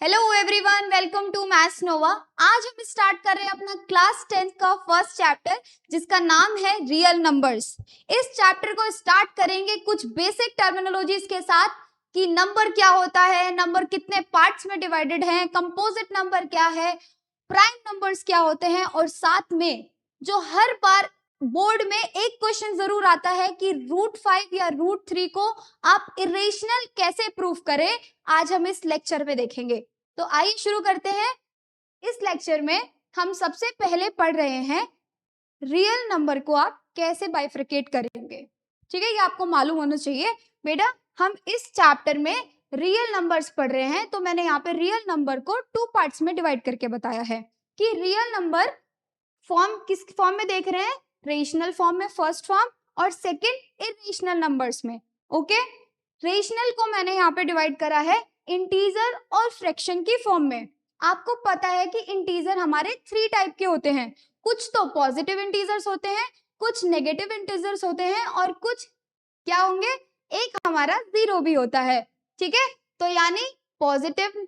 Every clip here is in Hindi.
Hello everyone, welcome to maths Nova. आज हम स्टार्ट कर रहे हैं अपना क्लास 10th का फर्स्ट चैप्टर जिसका नाम है रियल नंबर्स। इस चैप्टर को स्टार्ट करेंगे कुछ बेसिक टर्मिनोलॉजीज के साथ कि नंबर क्या होता है, नंबर कितने पार्ट्स में डिवाइडेड हैं, कंपोजिट नंबर क्या है, प्राइम नंबर्स क्या होते हैं, और साथ में जो हर बार बोर्ड में एक क्वेश्चन जरूर आता है कि √5 या √3 को आप इरेशनल कैसे प्रूफ करें, आज हम इस लेक्चर में देखेंगे। तो आइए शुरू करते हैं। इस लेक्चर में हम सबसे पहले पढ़ रहे हैं रियल नंबर को आप कैसे बाइफरकेट करेंगे। ठीक है, ये आपको मालूम होना चाहिए बेटा। हम इस चैप्टर में रियल नंबर्स पढ़ रहे हैं, तो मैंने यहाँ पे रियल नंबर को 2 पार्ट्स में डिवाइड करके बताया है कि रियल नंबर फॉर्म किस फॉर्म में देख रहे हैं, रेशनल फॉर्म में फर्स्ट फॉर्म, और सेकंड इरेशनल नंबर्स में। ओके, रेशनल को मैंने यहाँ पे डिवाइड करा है इंटीजर और फ्रैक्शन की फॉर्म में। आपको पता है कि इंटीजर हमारे 3 टाइप के होते हैं, कुछ तो पॉजिटिव इंटीजर्स होते हैं, कुछ नेगेटिव इंटीजर्स होते हैं, और कुछ क्या होंगे, एक हमारा 0 भी होता है। ठीक है, तो यानी पॉजिटिव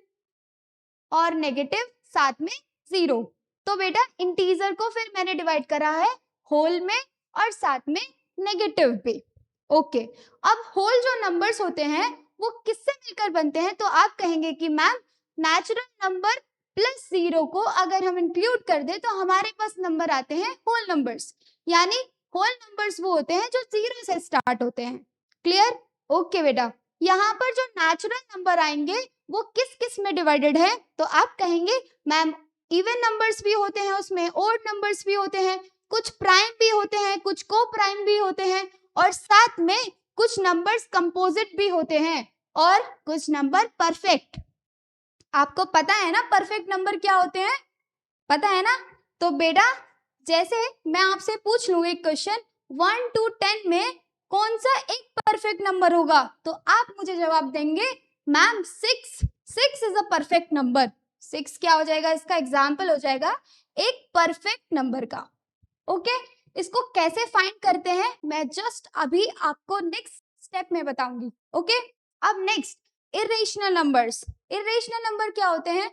और नेगेटिव साथ में 0। तो बेटा इंटीजर को फिर मैंने डिवाइड करा है होल में और साथ में नेगेटिव पे। ओके, अब होल जो नंबर्स होते हैं वो किससे मिलकर बनते हैं, तो आप कहेंगे कि मैम नेचुरल नंबर प्लस 0 को अगर हम इंक्लूड कर दे तो हमारे पास नंबर आते हैं होल नंबर्स। यानी होल नंबर्स वो होते हैं जो 0 से स्टार्ट होते हैं। क्लियर? ओके बेटा, यहाँ पर जो नेचुरल नंबर आएंगे वो किस किस में डिवाइडेड है, तो आप कहेंगे मैम इवन नंबर्स भी होते हैं उसमें, ओड नंबर्स भी होते हैं, कुछ प्राइम भी होते हैं, कुछ को प्राइम भी होते हैं, और साथ में कुछ नंबर्स कंपोजिट भी होते हैं, और कुछ नंबर परफेक्ट। आपको पता है ना परफेक्ट नंबर क्या होते हैं, पता है ना? तो बेटा जैसे मैं आपसे पूछ लूं एक क्वेश्चन 1 to 10 में कौन सा एक परफेक्ट नंबर होगा, तो आप मुझे जवाब देंगे ma'am 6 is a perfect number. 6 क्या हो जाएगा, इसका एग्जाम्पल हो जाएगा एक परफेक्ट नंबर का। ओके, इसको कैसे फाइंड करते हैं मैं जस्ट अभी आपको नेक्स्ट स्टेप में बताऊंगी। ओके, अब next irrational numbers. Irrational number क्या होते हैं,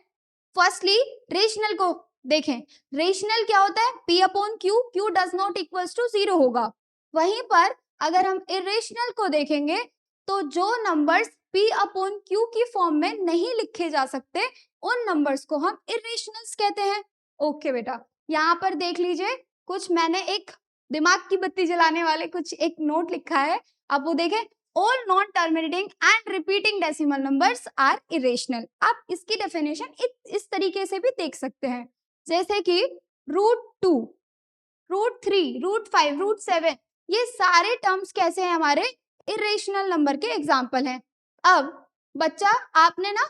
फर्स्टली रेशनल को देखें। रेशनल क्या होता है, p upon Q, Q does not equals to 0 होगा। वहीं पर अगर हम इरेशनल को देखेंगे तो जो नंबर्स p अपॉन क्यू की फॉर्म में नहीं लिखे जा सकते उन नंबर्स को हम इरेशनल्स कहते हैं। ओके बेटा, यहाँ पर देख लीजिए कुछ मैंने एक दिमाग की बत्ती जलाने वाले कुछ एक नोट लिखा है, आप वो देखें। All non terminating and repeating decimal numbers are irrational. आप इसकी डेफिनेशन इस तरीके से भी देख सकते हैं, जैसे कि √2, √3, √5, √7, ये सारे टर्म्स कैसे हैं, हमारे इरेशनल नंबर के एग्जाम्पल हैं। अब बच्चा आपने ना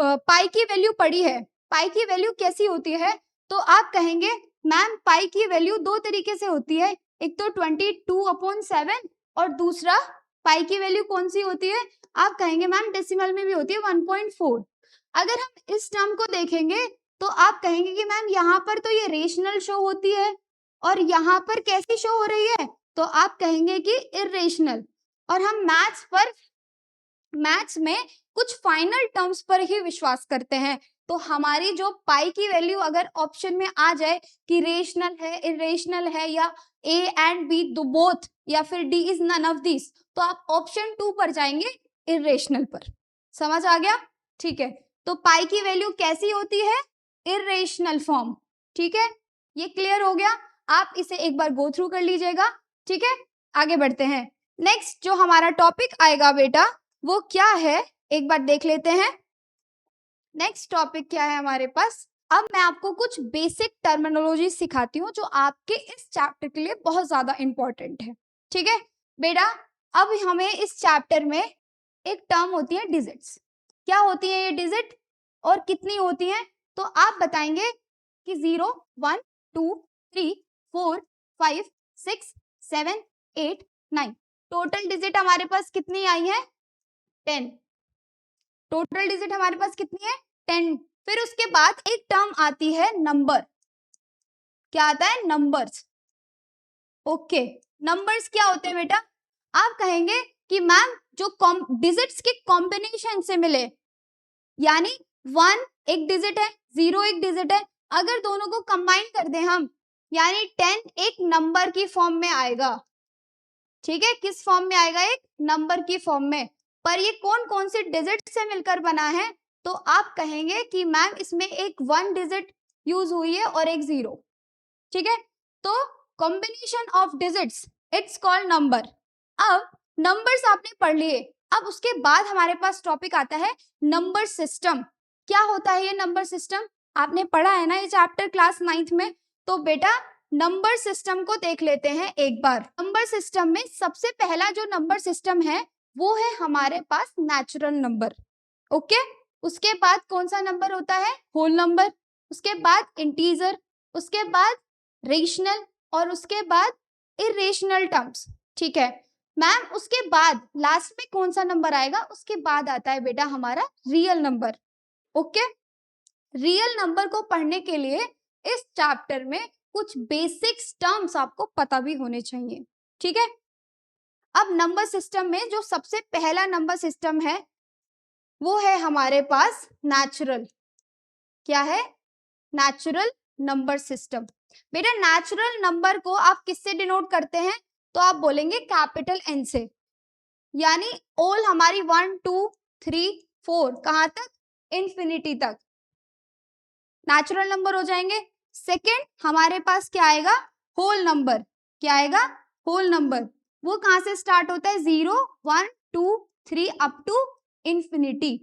पाई की वैल्यू पढ़ी है, पाई की वैल्यू कैसी होती है, तो आप कहेंगे मैम पाई की वैल्यू 2 तरीके से होती है, एक तो 22/7 और दूसरा पाई की वैल्यू कौन सी होती है, आप कहेंगे मैम डेसिमल में भी होती है 1.4। अगर हम इस टर्म को देखेंगे तो आप कहेंगे कि मैम यहाँ पर तो ये रेशनल शो होती है और यहाँ पर कैसी शो हो रही है, तो आप कहेंगे कि इरेशनल। और हम मैथ्स में कुछ फाइनल टर्म्स पर ही विश्वास करते हैं, तो हमारी जो पाई की वैल्यू अगर ऑप्शन में आ जाए कि रेशनल है, इरेशनल है, या ए एंड बी दो बोथ, या फिर D is none of this, तो आप ऑप्शन 2 पर जाएंगे, इरेशनल पर। समझ आ गया? ठीक है, तो पाई की वैल्यू कैसी होती है, इरेशनल फॉर्म। ठीक है, ये क्लियर हो गया, आप इसे एक बार गो थ्रू कर लीजिएगा। ठीक है, आगे बढ़ते हैं। नेक्स्ट जो हमारा टॉपिक आएगा बेटा वो क्या है, एक बार देख लेते हैं। नेक्स्ट टॉपिक क्या है हमारे पास, अब मैं आपको कुछ बेसिक टर्मिनोलॉजी सिखाती हूँ जो आपके इस चैप्टर के लिए बहुत ज्यादा इंपॉर्टेंट है। ठीक है बेटा, अब हमें इस चैप्टर में एक टर्म होती है डिजिट्स। क्या होती है ये डिजिट और कितनी होती है, तो आप बताएंगे कि 0, 1, 2, 3, 4, 5, 6, 7, 8, 9। टोटल डिजिट हमारे पास कितनी आई है, 10। टोटल डिजिट हमारे पास कितनी है, 10। फिर उसके बाद एक टर्म आती है नंबर, क्या आता है, नंबर्स। ओके, नंबर्स क्या होते हैं बेटा, आप कहेंगे कि मैम जो डिजिट्स के कॉम्बिनेशन से मिले, यानी 1 एक डिजिट है, 0 एक डिजिट है, अगर दोनों को कंबाइन कर दें हम, यानी 10 एक नंबर की फॉर्म में आएगा। ठीक है, किस फॉर्म में आएगा? एक नंबर की फॉर्म में। पर ये कौन कौन से डिजिट से मिलकर बना है? तो आप कहेंगे कि मैम इसमें एक 1 डिजिट यूज हुई है और एक 0। ठीक है, तो combination of digits it's called number. अब नंबर्स आपने पढ़ लिए, अब उसके बाद हमारे पास टॉपिक आता है नंबर सिस्टम। क्या होता है ये नंबर सिस्टम? आपने पढ़ा है ना ये चैप्टर क्लास 9th में। तो बेटा नंबर सिस्टम को देख लेते हैं एक बार। नंबर सिस्टम में सबसे पहला जो नंबर सिस्टम है वो है हमारे पास नेचुरल नंबर। ओके, उसके बाद कौन सा नंबर होता है? होल नंबर, उसके बाद इंटीजर, उसके बाद रेशनल और उसके बाद इरेशनल टर्म्स। ठीक है मैम, उसके बाद लास्ट में कौन सा नंबर आएगा? उसके बाद आता है बेटा हमारा real number. Okay, real number को पढ़ने के लिए इस चैप्टर में कुछ बेसिक टर्म्स आपको पता भी होने चाहिए। ठीक है, अब नंबर सिस्टम में जो सबसे पहला नंबर सिस्टम है वो है हमारे पास नेचुरल। क्या है? Natural number system. बेटा नेचुरल नंबर को आप किससे डिनोट करते हैं? तो आप बोलेंगे कैपिटल एन से, यानी ऑल हमारी 1 2 3 4 कहां तक? इंफिनिटी तक नेचुरल नंबर हो जाएंगे। सेकेंड हमारे पास क्या आएगा? Whole number. क्या आएगा? Whole number. वो कहां से स्टार्ट होता है? 0 1 2 3 अप टू इंफिनिटी।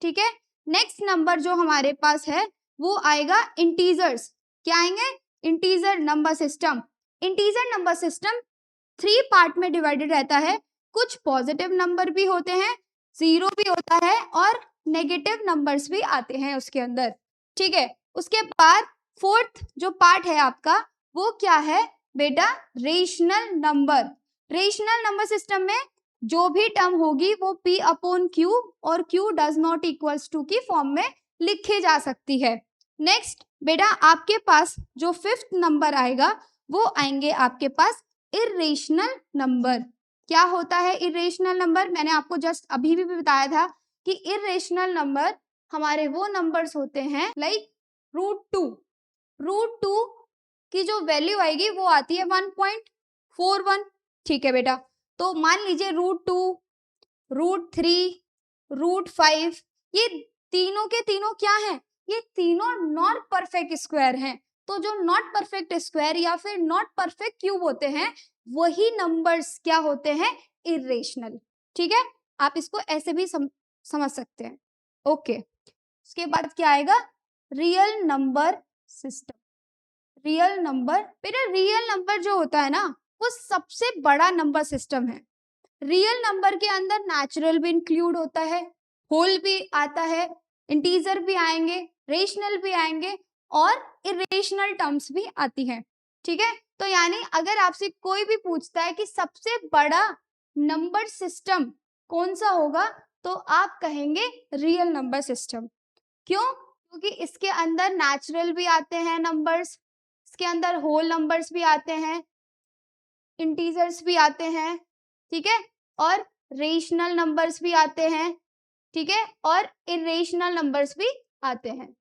ठीक है, नेक्स्ट नंबर जो हमारे पास है वो आएगा इंटीजर्स। क्या आएंगे? Integer number system. Integer number system 3 part में डिवाइडेड रहता है। कुछ पॉजिटिव नंबर भी होते हैं, 0 भी होता है और नेगेटिव नंबर्स भी आते हैं उसके अंदर। ठीक है, उसके बाद फोर्थ जो पार्ट है आपका वो क्या है बेटा? Rational number. Rational number system में जो भी टर्म होगी वो p अपॉन q और q does not equals to की फॉर्म में लिखी जा सकती है। नेक्स्ट बेटा आपके पास जो फिफ्थ नंबर आएगा वो आएंगे आपके पास इरेशनल नंबर। क्या होता है इरेशनल नंबर? मैंने आपको जस्ट अभी भी बताया था कि इरेशनल नंबर हमारे वो नंबर्स होते हैं लाइक √2। √2 की जो वैल्यू आएगी वो आती है 1.41। ठीक है बेटा, तो मान लीजिए √2 √3 √5 ये तीनों के तीनों क्या हैं? ये तीनों नॉट परफेक्ट स्क्वायर हैं। तो जो नॉट परफेक्ट स्क्वायर या फिर नॉट परफेक्ट क्यूब होते हैं वही नंबर्स क्या होते हैं? इरेशनल। ठीक है, आप इसको ऐसे भी समझ सकते हैं। ओके, उसके बाद क्या आएगा? Real number system. Real number बेटा, रियल नंबर जो होता है ना वो सबसे बड़ा नंबर सिस्टम है। रियल नंबर के अंदर नेचुरल भी इंक्लूड होता है, होल भी आता है, इंटीजर भी आएंगे, रेशनल भी आएंगे और इरेशनल टर्म्स भी आती हैं। ठीक है, तो यानी अगर आपसे कोई भी पूछता है कि सबसे बड़ा नंबर सिस्टम कौन सा होगा तो आप कहेंगे रियल नंबर सिस्टम। क्यों? क्योंकि इसके अंदर नेचुरल भी आते हैं नंबर्स, इसके अंदर होल नंबर्स भी आते हैं, इंटीजर्स भी आते हैं। ठीक है, और रेशनल नंबर्स भी आते हैं। ठीक है, और इरेशनल नंबर्स भी आते हैं।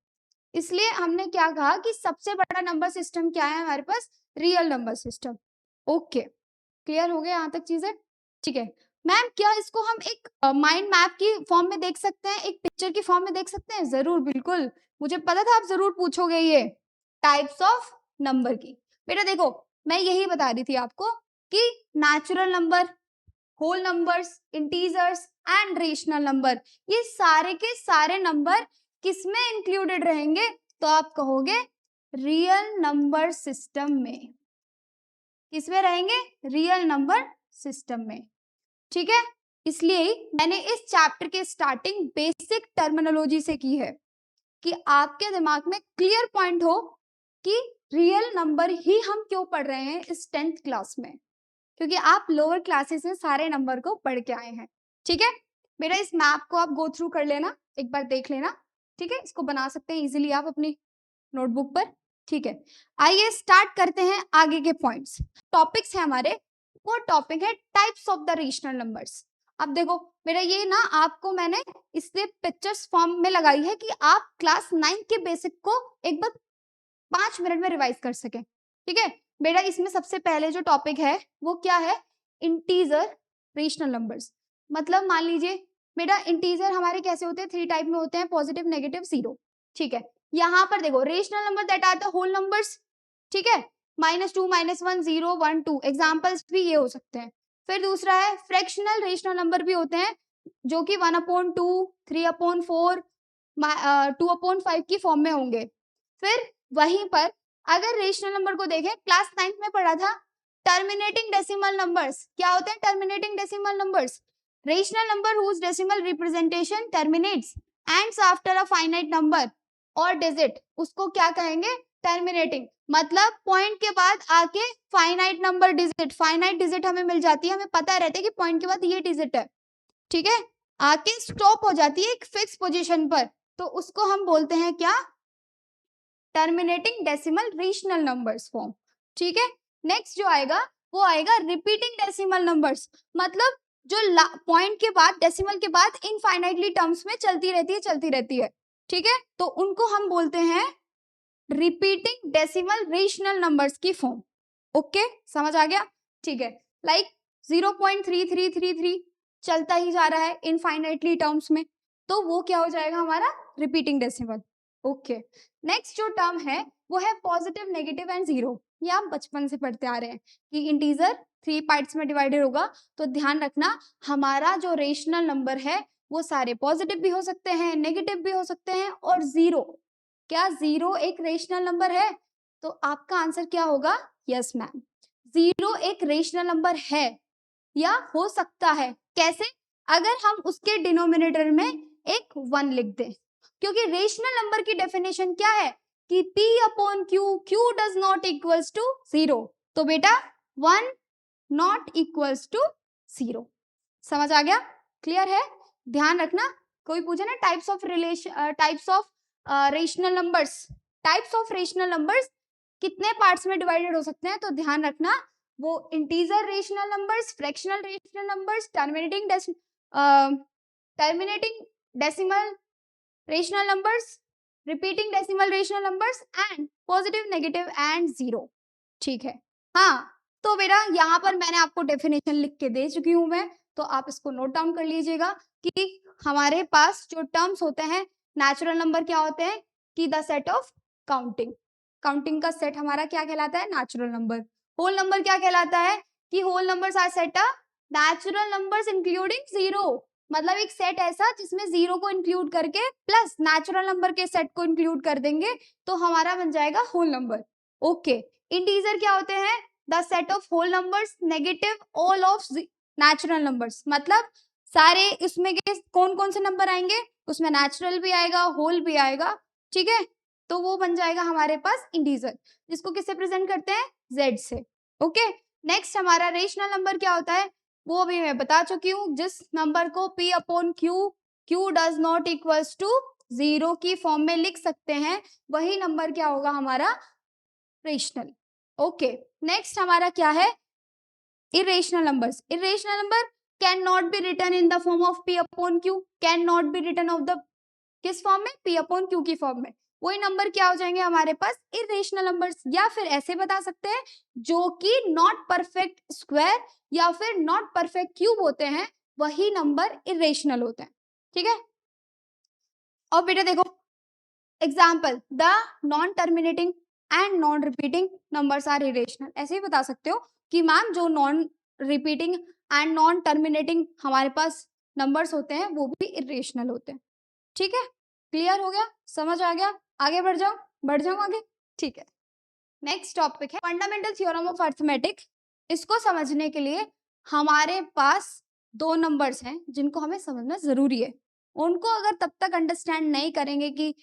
इसलिए हमने क्या कहा कि सबसे बड़ा नंबर सिस्टम क्या है हमारे पास? Real number system. Okay, clear हो गया यहाँ तक चीजें? ठीक है मैम, क्या इसको हम एक माइंड मैप की फॉर्म में देख सकते हैं, एक पिक्चर की फॉर्म में देख सकते हैं? जरूर, बिल्कुल, मुझे पता था आप जरूर पूछोगे ये टाइप्स ऑफ नंबर की। बेटा देखो, मैं यही बता रही थी आपको कि natural number, whole numbers, integers and rational number, ये सारे के सारे नंबर किसमें इंक्लूडेड रहेंगे? तो आप कहोगे रियल नंबर सिस्टम में। किसमें रहेंगे? रियल नंबर सिस्टम में। ठीक है, इसलिए मैंने इस चैप्टर के स्टार्टिंग बेसिक टर्मिनोलॉजी से की है कि आपके दिमाग में क्लियर पॉइंट हो कि रियल नंबर ही हम क्यों पढ़ रहे हैं इस 10th क्लास में, क्योंकि आप लोअर क्लासेस में सारे नंबर को पढ़ के आए हैं। ठीक है बेटा, इस मैप को आप गो थ्रू कर लेना, एक बार देख लेना। ठीक है, इसको बना सकते हैं इजीली आप अपनी नोटबुक पर। ठीक है, आइए स्टार्ट करते हैं आगे के पॉइंट्स। टॉपिक्स है हमारे, वो टॉपिक है types of the rational numbers. अब देखो मेरा ये ना आपको मैंने इसलिए पिक्चर्स फॉर्म में लगाई है कि आप क्लास 9 के बेसिक को एक बार 5 मिनट में रिवाइज कर सके। ठीक है बेटा, इसमें सबसे पहले जो टॉपिक है वो क्या है, इंटीजर रेशनल नंबर्स। मतलब मान लीजिए बेटा इंटीजर हमारे कैसे होते हैं, 3 टाइप में होते हैं, पॉजिटिव, नेगेटिव, जीरो। ठीक है, यहाँ पर देखो rational number that are the whole numbers. ठीक है, -2, -1, 0, 1, 2 एग्जाम्पल्स भी ये हो सकते हैं। फिर दूसरा है फ्रैक्शनल रेशनल नंबर भी होते हैं जो कि 1/2, 3/4, 2/5 की फॉर्म में होंगे। फिर वहीं पर अगर रेशनल नंबर को देखें, क्लास 9 में पढ़ा था टर्मिनेटिंग डेसिमल नंबर्स। क्या होते हैं terminating decimal numbers? Rational number whose decimal representation terminates ends after a finite number और डिजिट, उसको क्या कहेंगे, टर्मिनेटिंग। मतलब पॉइंट के बाद आके finite number digit, finite digit हमें मिल जाती है, हमें पता रहता है कि पॉइंट के बाद ये डिजिट है। ठीक है, आके स्टॉप हो जाती है एक फिक्स पोजीशन पर, तो उसको हम बोलते हैं क्या, terminating decimal rational numbers form. ठीक है, नेक्स्ट जो आएगा वो आएगा रिपीटिंग डेसिमल नंबर्स। मतलब जो पॉइंट के बाद, डेसिमल के बाद इनफाइनाइटली टर्म्स में चलती रहती है। ठीक है, तो उनको हम बोलते हैं रिपीटिंग डेसिमल रेशनल नंबर्स की फॉर्म। ओके समझ आ गया? ठीक है, लाइक 0.3333 चलता ही जा रहा है इनफाइनाइटली टर्म्स में, तो वो क्या हो जाएगा हमारा रिपीटिंग डेसिमल। ओके, नेक्स्ट जो टर्म है वो है पॉजिटिव, नेगेटिव एंड जीरो। ये आप बचपन से पढ़ते आ रहे हैं कि इंटीजर 3 पार्ट्स में डिवाइडेड होगा, तो ध्यान रखना हमारा जो रेशनल नंबर है वो सारे पॉजिटिव भी हो सकते हैं, नेगेटिव भी हो सकते हैं, और जीरो, क्या जीरो एक रेशनल नंबर है? तो आपका आंसर क्या होगा, यस मैम, जीरो एक रेशनल नंबर है या हो सकता है। कैसे? अगर हम उसके डिनोमिनेटर में एक 1 लिख दें, क्योंकि रेशनल नंबर की डेफिनेशन क्या है कि P/Q, Q does not equals to 0। तो बेटा 1 नॉट इक्वल्स टू 0। समझ आ गया? क्लियर है? ध्यान रखना, कोई पूछे ना types of rational numbers, types of rational numbers कितने पार्ट्स में डिवाइडेड हो सकते हैं, तो ध्यान रखना वो integer rational numbers, fractional rational numbers, terminating decimal rational numbers, repeating decimal rational numbers and positive, negative and zero. ठीक है, हाँ तो बेटा यहाँ पर मैंने आपको डेफिनेशन लिख के दे चुकी हूं मैं, तो आप इसको नोट डाउन कर लीजिएगा कि हमारे पास जो टर्म्स होते हैं नेचुरल नंबर क्या होते हैं कि the set of counting, counting का सेट हमारा क्या कहलाता है, नेचुरल नंबर। होल नंबर क्या कहलाता है कि whole numbers are set of natural numbers including zero. मतलब एक सेट ऐसा जिसमें जीरो को इंक्लूड करके प्लस नेचुरल नंबर के सेट को इंक्लूड कर देंगे तो हमारा बन जाएगा होल नंबर। ओके, इंटीजर क्या होते हैं, the set of whole numbers negative all of natural numbers. मतलब सारे इसमें के कौन कौन से नंबर आएंगे, उसमें नेचुरल भी आएगा, होल भी आएगा। ठीक है, तो वो बन जाएगा हमारे पास इंटीजर, जिसको किससे प्रेजेंट करते हैं, जेड से। ओके, नेक्स्ट हमारा रेशनल नंबर क्या होता है, वो भी मैं बता चुकी हूँ, जिस नंबर को P/Q, Q does not equals to 0 की फॉर्म में लिख सकते हैं, वही नंबर क्या होगा हमारा रेशनल। ओके, नेक्स्ट हमारा क्या है, irrational numbers. Irrational number can not be written in the form of P/Q, can not be written of the किस फॉर्म में, P/Q की फॉर्म में। वही नंबर क्या हो जाएंगे हमारे पास, इरेशनल नंबर्स। या फिर ऐसे बता सकते हैं जो कि नॉट परफेक्ट स्क्वायर या फिर नॉट परफेक्ट क्यूब होते हैं, वही नंबर इरेशनल होते हैं। ठीक है, और बेटा देखो example, the non terminating and non repeating numbers are irrational. ऐसे ही बता सकते हो कि मैम जो non repeating and non terminating हमारे पास नंबर्स होते हैं वो भी इरेशनल होते हैं। ठीक है, क्लियर हो गया, समझ आ गया? आगे बढ़ जाऊं आगे। ठीक है, नेक्स्ट टॉपिक है फंडामेंटल थ्योरम ऑफ अर्थमेटिक। इसको समझने के लिए हमारे पास 2 नंबर्स हैं जिनको हमें समझना जरूरी है। उनको अगर तब तक अंडरस्टैंड नहीं करेंगे कि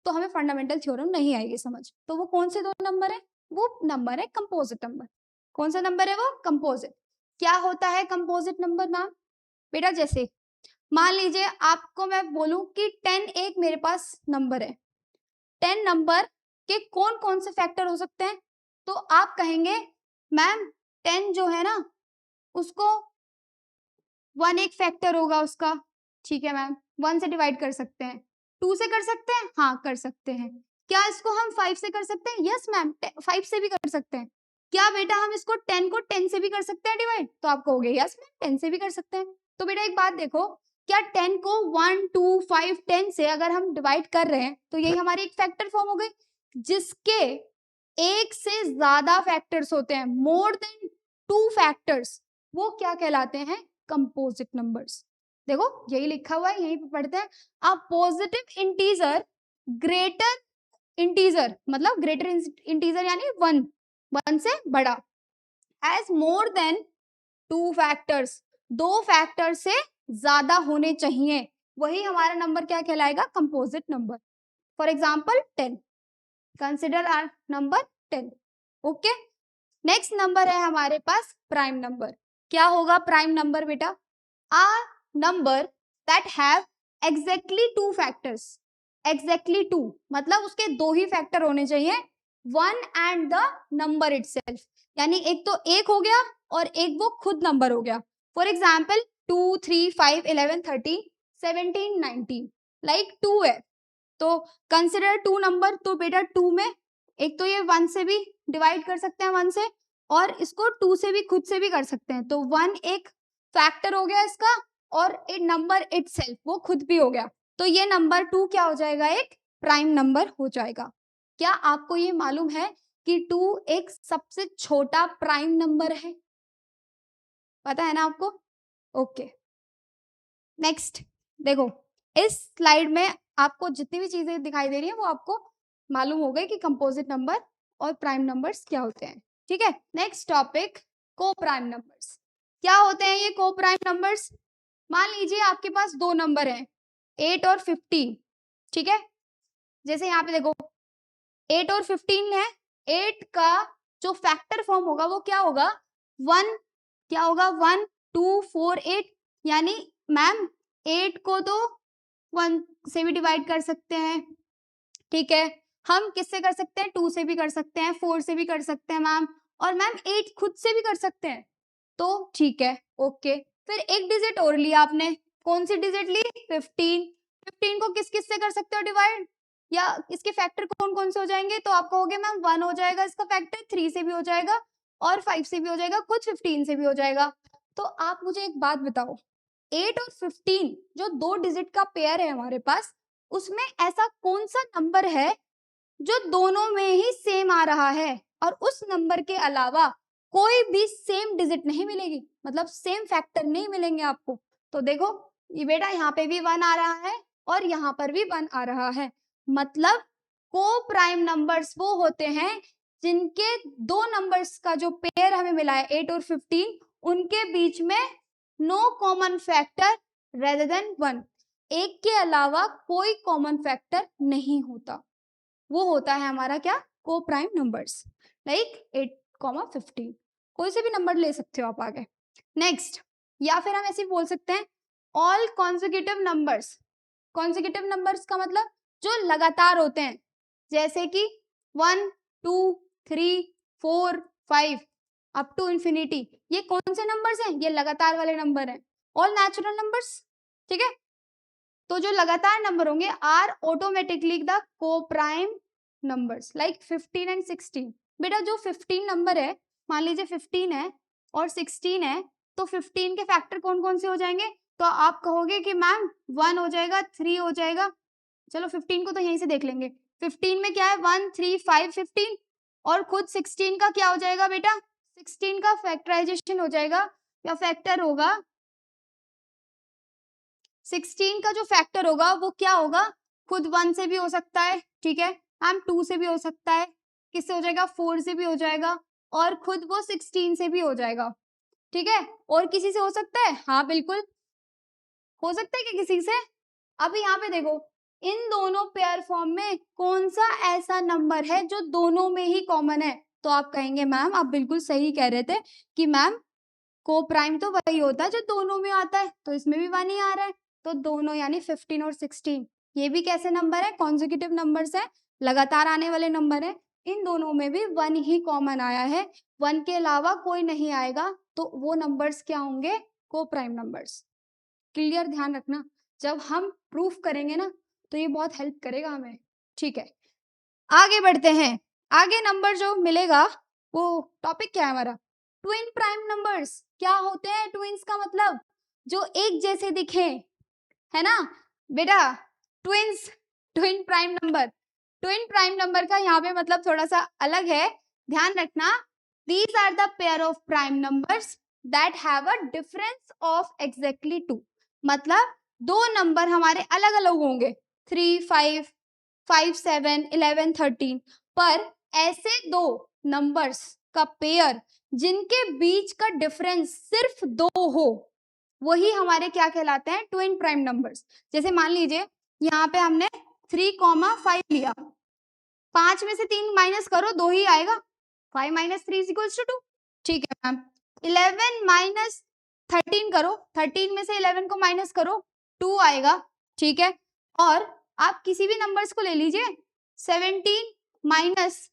तो हमें फंडामेंटल थ्योरम नहीं आएगी समझ। तो वो कौन से 2 नंबर है, वो नंबर है कंपोजिट नंबर। कौन सा नंबर है वो, कंपोजिट। क्या होता है कंपोजिट नंबर मैम? बेटा जैसे मान लीजिए आपको मैं बोलूं कि 10 एक मेरे पास नंबर है, 10 नंबर के कौन कौन से फैक्टर हो सकते हैं, तो आप कहेंगे मैम 10 जो है ना उसको 1 एक फैक्टर होगा उसका, ठीक है मैम, 1 से डिवाइड कर सकते हैं, 2 से कर सकते हैं, हाँ कर सकते हैं। क्या इसको हम 5 से कर सकते हैं? यस मैम, 5 से भी कर सकते हैं। क्या बेटा हम इसको 10 को 10 से भी कर सकते हैं डिवाइड? तो आप कहोगे यस मैम 10 से भी कर सकते हैं। तो बेटा एक बात देखो, क्या 10 को 1 2 5 10 से अगर हम डिवाइड कर रहे हैं तो यही हमारी एक फैक्टर फॉर्म हो गई, जिसके एक से ज्यादा फैक्टर्स होते हैं, मोर देन 2 फैक्टर्स, वो क्या कहलाते हैं? Composite numbers. देखो यही लिखा हुआ है, यहीं पे पढ़ते हैं। A positive integer greater integer, मतलब ग्रेटर इंटीजर यानी 1 से बड़ा, has more than 2 factors, 2 factor से ज्यादा होने चाहिए, वही हमारा नंबर क्या कहलाएगा? Composite number. For example 10, consider our number 10। Okay, next number है हमारे पास प्राइम नंबर। क्या होगा प्राइम नंबर बेटा? A number that have exactly 2 factors, exactly 2 मतलब उसके 2 ही फैक्टर होने चाहिए, 1 एंड द नंबर इटसेल्फ, यानी एक तो 1 हो गया और एक वो खुद नंबर हो गया। फॉर एग्जाम्पल 2 3 5 11 13 17 19, लाइक 2 है तो कंसिडर 2 नंबर, तो बेटा 2 में एक तो ये 1 से भी डिवाइड कर सकते हैं 1 से, और इसको 2 से भी खुद से भी कर सकते हैं, तो 1 एक फैक्टर हो गया इसका, और एक नंबर इटसेल्फ वो खुद भी हो गया, तो ये नंबर 2 क्या हो जाएगा? एक प्राइम नंबर हो जाएगा। क्या आपको ये मालूम है कि 2 एक सबसे छोटा प्राइम नंबर है? पता है ना आपको? ओके, नेक्स्ट देखो, इस स्लाइड में आपको जितनी भी चीजें दिखाई दे रही है वो आपको मालूम हो गई कि कंपोजिट नंबर और प्राइम नंबर्स क्या होते हैं। ठीक है, नेक्स्ट टॉपिक, को प्राइम नंबर्स। क्या होते हैं ये को प्राइम नंबर्स? मान लीजिए आपके पास 2 नंबर हैं 8 और 15, ठीक है, जैसे यहाँ पे देखो 8 और 15 है, 8 का जो फैक्टर फॉर्म होगा वो क्या होगा? 1, क्या होगा? 1 2 4 8, यानी मैम 8 को तो 1 से भी डिवाइड कर सकते हैं, ठीक है, हम किससे कर सकते हैं? 2 से भी कर सकते हैं, 4 से भी कर सकते हैं मैम, और मैम 8 खुद से भी कर सकते हैं, तो ठीक है ओके। फिर एक डिजिट और लिया आपने, कौन सी डिजिट ली? 15। 15 को किस किस से कर सकते हो डिवाइड, या इसके फैक्टर कौन कौन से हो जाएंगे? तो आप कहोगे मैम 1 हो जाएगा इसका फैक्टर, 3 से भी हो जाएगा और 5 से भी हो जाएगा, खुद 15 से भी हो जाएगा। तो आप मुझे एक बात बताओ, 8 और 15 जो 2 डिजिट का पेयर है हमारे पास, उसमें ऐसा कौन सा नंबर है जो दोनों में ही सेम आ रहा है और उस नंबर के अलावा कोई भी सेम डिजिट नहीं मिलेगी, मतलब सेम फैक्टर नहीं मिलेंगे आपको? तो देखो ये बेटा यहाँ पे भी 1 आ रहा है और यहाँ पर भी 1 आ रहा है, मतलब को प्राइम नंबर्स वो होते हैं जिनके 2 नंबर्स का जो पेयर हमें मिला है 8 और 15, उनके बीच में no common factor rather than 1, एक के अलावा कोई कॉमन फैक्टर नहीं होता, वो होता है हमारा क्या? को प्राइम नंबर्स, लाइक 8, 15, कोई से भी नंबर ले सकते हो आप आगे। नेक्स्ट, या फिर हम ऐसे बोल सकते हैं all consecutive numbers. Consecutive numbers का मतलब जो लगातार होते हैं, जैसे कि 1 2 3 4 5 अप टू इंफिनिटी, ये कौन से नंबर्स हैं? ये लगातार वाले नंबर हैं, ऑल नेचुरल नंबर्स, ठीक है। तो जो लगातार नंबर होंगे आर ऑटोमेटिकली द को प्राइम नंबर्स, लाइक 15 एंड 16। बेटा जो 15 नंबर है, मान लीजिए 15 है और 16 है, तो 15 के फैक्टर कौन कौन से हो जाएंगे? तो आप कहोगे कि मैम 1 हो जाएगा, 3 हो जाएगा, चलो 15 को तो यहीं से देख लेंगे। 15 में क्या है? 1 3 5 15, और खुद 16 का क्या हो जाएगा बेटा? 16 का फैक्टराइजेशन हो जाएगा या फैक्टर होगा, 16 का जो फैक्टर होगा वो क्या होगा? खुद 1 से भी हो सकता है, ठीक है मैम, 2 से भी हो सकता है, किससे हो जाएगा? 4 से भी हो जाएगा, और खुद वो 16 से भी हो जाएगा, ठीक है। और किसी से हो सकता है? हाँ बिल्कुल हो सकता है कि किसी से। अब यहाँ पे देखो, इन दोनों पेयर फॉर्म में कौन सा ऐसा नंबर है जो दोनों में ही कॉमन है? तो आप कहेंगे मैम आप बिल्कुल सही कह रहे थे कि मैम को प्राइम तो वही होता है जो दोनों में आता है, तो इसमें भी 1 ही आ रहा है, तो दोनों यानी 15 और 16 ये भी कैसे नंबर है? कॉन्जिक्यूटिव नंबर्स है, लगातार आने वाले नंबर है, इन दोनों में भी 1 ही कॉमन आया है, 1 के अलावा कोई नहीं आएगा, तो वो नंबर्स क्या होंगे? को प्राइम नंबर्स। क्लियर ध्यान रखना, जब हम प्रूफ करेंगे ना तो ये बहुत हेल्प करेगा हमें। ठीक है, आगे बढ़ते हैं। आगे नंबर जो मिलेगा वो टॉपिक क्या है हमारा, ट्विन प्राइम नंबर्स। क्या होते हैं ट्विन्स का मतलब, जो एक जैसे दिखे, है ना बेटा। Twins, twin prime number, twin prime number का यहाँ पे मतलब थोड़ा सा अलग है, ध्यान रखना। These are the pair of prime numbers that have a difference of exactly 2। मतलब दो नंबर हमारे अलग अलग होंगे, 3, 5, 5, 7, 11, 13, पर ऐसे दो नंबर्स का पेयर जिनके बीच का डिफरेंस सिर्फ 2 हो, वही हमारे क्या कहलाते हैं, ट्विन प्राइम नंबर्स। जैसे मान लीजिए यहाँ पे हमने 3,5 लिया, 5 में से 3 माइनस करो 2 ही आएगा, 5 माइनस 3 इक्वल्स टू 2। ठीक है मैम, 11 माइनस 13 करो, 13 में से 11 को माइनस करो 2 आएगा। ठीक है, और आप किसी भी नंबर्स को ले लीजिए, 17 माइनस,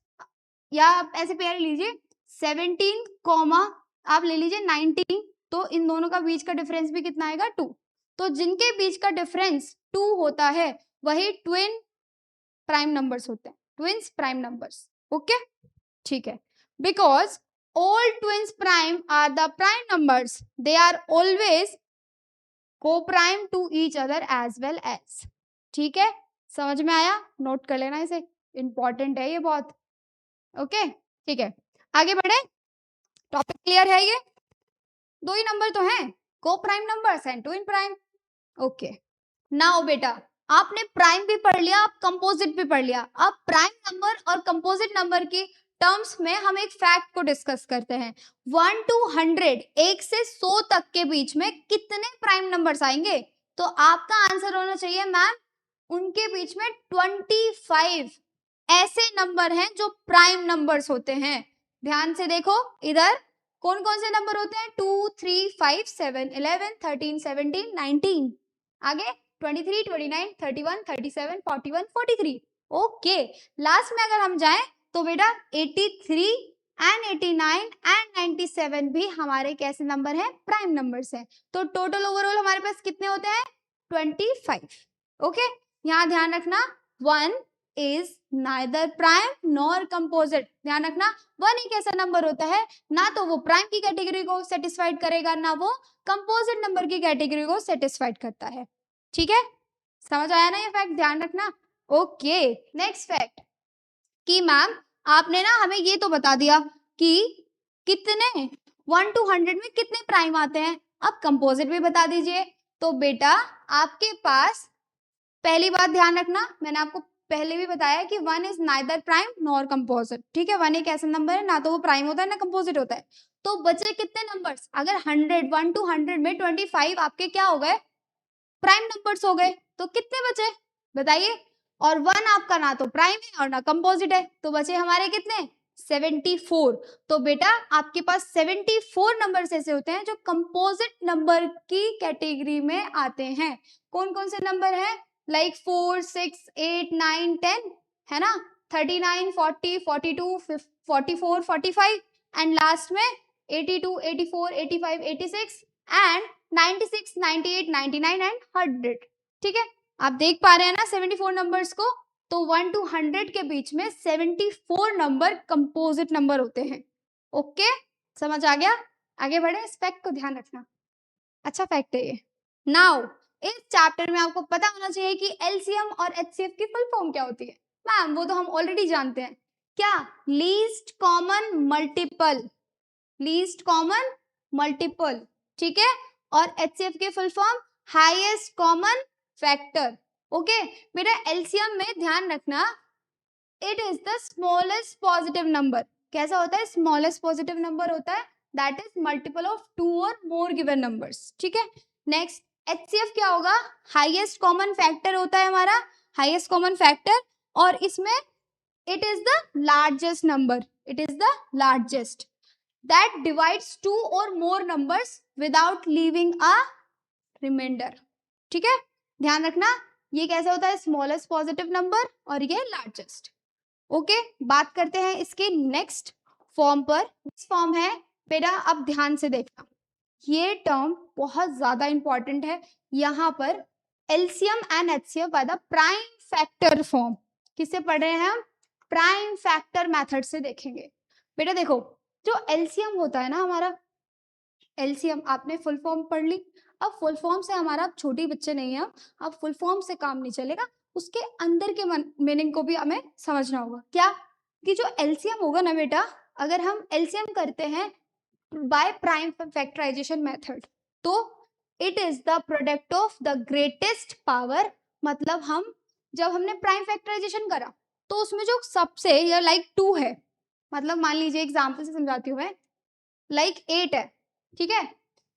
या आप ऐसे पेयर लीजिए 17 कॉमा आप ले लीजिए 19, तो इन दोनों का बीच का डिफरेंस भी कितना आएगा, 2। तो जिनके बीच का डिफरेंस 2 होता है वही ट्विन प्राइम नंबर्स होते हैं, ट्विन्स प्राइम नंबर्स। ओके, ठीक है, because all twins prime are the prime numbers, they are always coprime to each other as well as. ठीक है, समझ में आया, नोट कर लेना इसे, इंपॉर्टेंट है ये बहुत। ओके, ठीक है, आगे बढ़े, टॉपिक क्लियर है ये, दो ही नंबर तो हैं, को prime numbers and twin prime. Okay, now बेटा आपने प्राइम भी पढ़ लिया, आप कंपोजिट भी पढ़ लिया, अब प्राइम नंबर और कंपोजिट नंबर की टर्म्स में हम एक फैक्ट को डिस्कस करते हैं। 1 to 100, 1 से 100 तक के बीच में कितने प्राइम नंबर्स आएंगे, तो आपका आंसर होना चाहिए मैम उनके बीच में 25 ऐसे नंबर हैं जो प्राइम नंबर्स होते हैं। ध्यान से देखो इधर कौन कौन से नंबर होते हैं, 2, 3, 5, 7, 11, 13, 17, 19, आगे 23, 29, 31, 37, 41, 43। ओके, लास्ट में अगर हम जाएं तो बेटा 83 एंड 89 एंड 97 भी हमारे कैसे नंबर हैं, प्राइम नंबर्स हैं। तो टोटल ओवरऑल हमारे पास कितने होते हैं, 25। ओके, यहाँ ध्यान रखना 1 is neither prime nor composite। ध्यान रखना 1 एक ऐसा नंबर होता है ना तो वो प्राइम की कैटेगरी को सेटिस्फाइड करेगा ना वो कंपोजिट नंबर की कैटेगरी को सेटिस्फाइड करता है। ठीक है, समझ आया ना ये फैक्ट, ध्यान रखना। ओके, नेक्स्ट फैक्ट कि मैम आपने ना हमें ये तो बता दिया कि कितने 1 to 100 में कितने प्राइम आते हैं, अब कंपोजिट भी बता दीजिए। तो बेटा आपके पास पहली बात ध्यान रखना, मैंने आपको पहले भी बताया कि 1 is neither prime nor composite. ठीक है, 1 एक ऐसा नंबर है ना तो वो प्राइम होता है ना कंपोजिट होता है। तो बचे कितने नंबर्स, अगर 1 to 100 में 25 आपके क्या हो गए, प्राइम नंबर्स हो गए, तो कितने बचे बताइए। और 1 आपका ना तो प्राइम है और ना कंपोजिट है, तो बचे हमारे कितने, 74। तो बेटा आपके पास 74 नंबर्स ऐसे होते हैं जो कंपोजिट नंबर की कैटेगरी में आते हैं। कौन कौन से नंबर हैं, लाइक 4, 6, 8, 9, 10, है ना, 39, 40, 42, 44, 45 एंड लास्ट में 82, 84, 85, 86 एंड 96, 98, 99 एंड 100। ठीक है, आप देख पा रहे हैं ना 74 नंबर्स को, तो 1 to 100 के बीच में 74 नंबर कंपोजिट नंबर होते हैं। ओके, समझ आ गया, आगे बढ़े, इस फैक्ट को ध्यान रखना, अच्छा फैक्ट है ये। नाउ इस चैप्टर में आपको पता होना चाहिए कि एलसीएम और एचसीएफ की फुल फॉर्म क्या होती है। मैम वो तो हम ऑलरेडी जानते हैं, क्या, least common multiple, least common multiple. ठीक है, और एचसीएफ की full form highest common factor. Okay बेटा, एलसीएम में ध्यान रखना it is the smallest positive number. कैसा होता है, स्मॉलेस्ट पॉजिटिव नंबर होता है, दैट इज मल्टीपल ऑफ 2 और मोर गिवन नंबर्स। ठीक है, नेक्स्ट एचसीएफ क्या होगा, हाईएस्ट कॉमन फैक्टर होता है हमारा, हाईएस्ट कॉमन फैक्टर, और इसमें it is the largest number, it is the largest that divides 2 or more numbers without leaving a remainder। ठीक है, ध्यान रखना ये कैसे होता है, स्मॉलेस्ट पॉजिटिव नंबर और ये लार्जेस्ट। ओके, बात करते हैं इसके नेक्स्ट फॉर्म पर। नेक्स्ट फॉर्म है बेटा, अब ध्यान से देखना, ये टर्म बहुत ज्यादा इंपॉर्टेंट है। यहाँ पर LCM and HCF by the prime factor form, किससे पढ़ रहे हैं हम? प्राइम फैक्टर मेथड से देखेंगे। बेटा देखो, जो एलसीएम होता है ना हमारा, एलसीएम आपने फुल फॉर्म पढ़ ली। अब फुल फॉर्म से हमारा, अब छोटे बच्चे नहीं है, अब फुल फॉर्म से काम नहीं चलेगा, उसके अंदर के मीनिंग को भी हमें समझना होगा। क्या कि जो एलसीएम होगा ना बेटा, अगर हम एलसीएम करते हैं बाय प्राइम फैक्टराइजेशन मेथड, तो it is the product of the greatest power. मतलब हम जब हमने प्राइम फैक्टराइजेशन करा तो उसमें जो सबसे, या लाइक 2 है, मतलब मान लीजिए एग्जाम्पल से समझाती हूँ मैं, लाइक 8 है, ठीक है,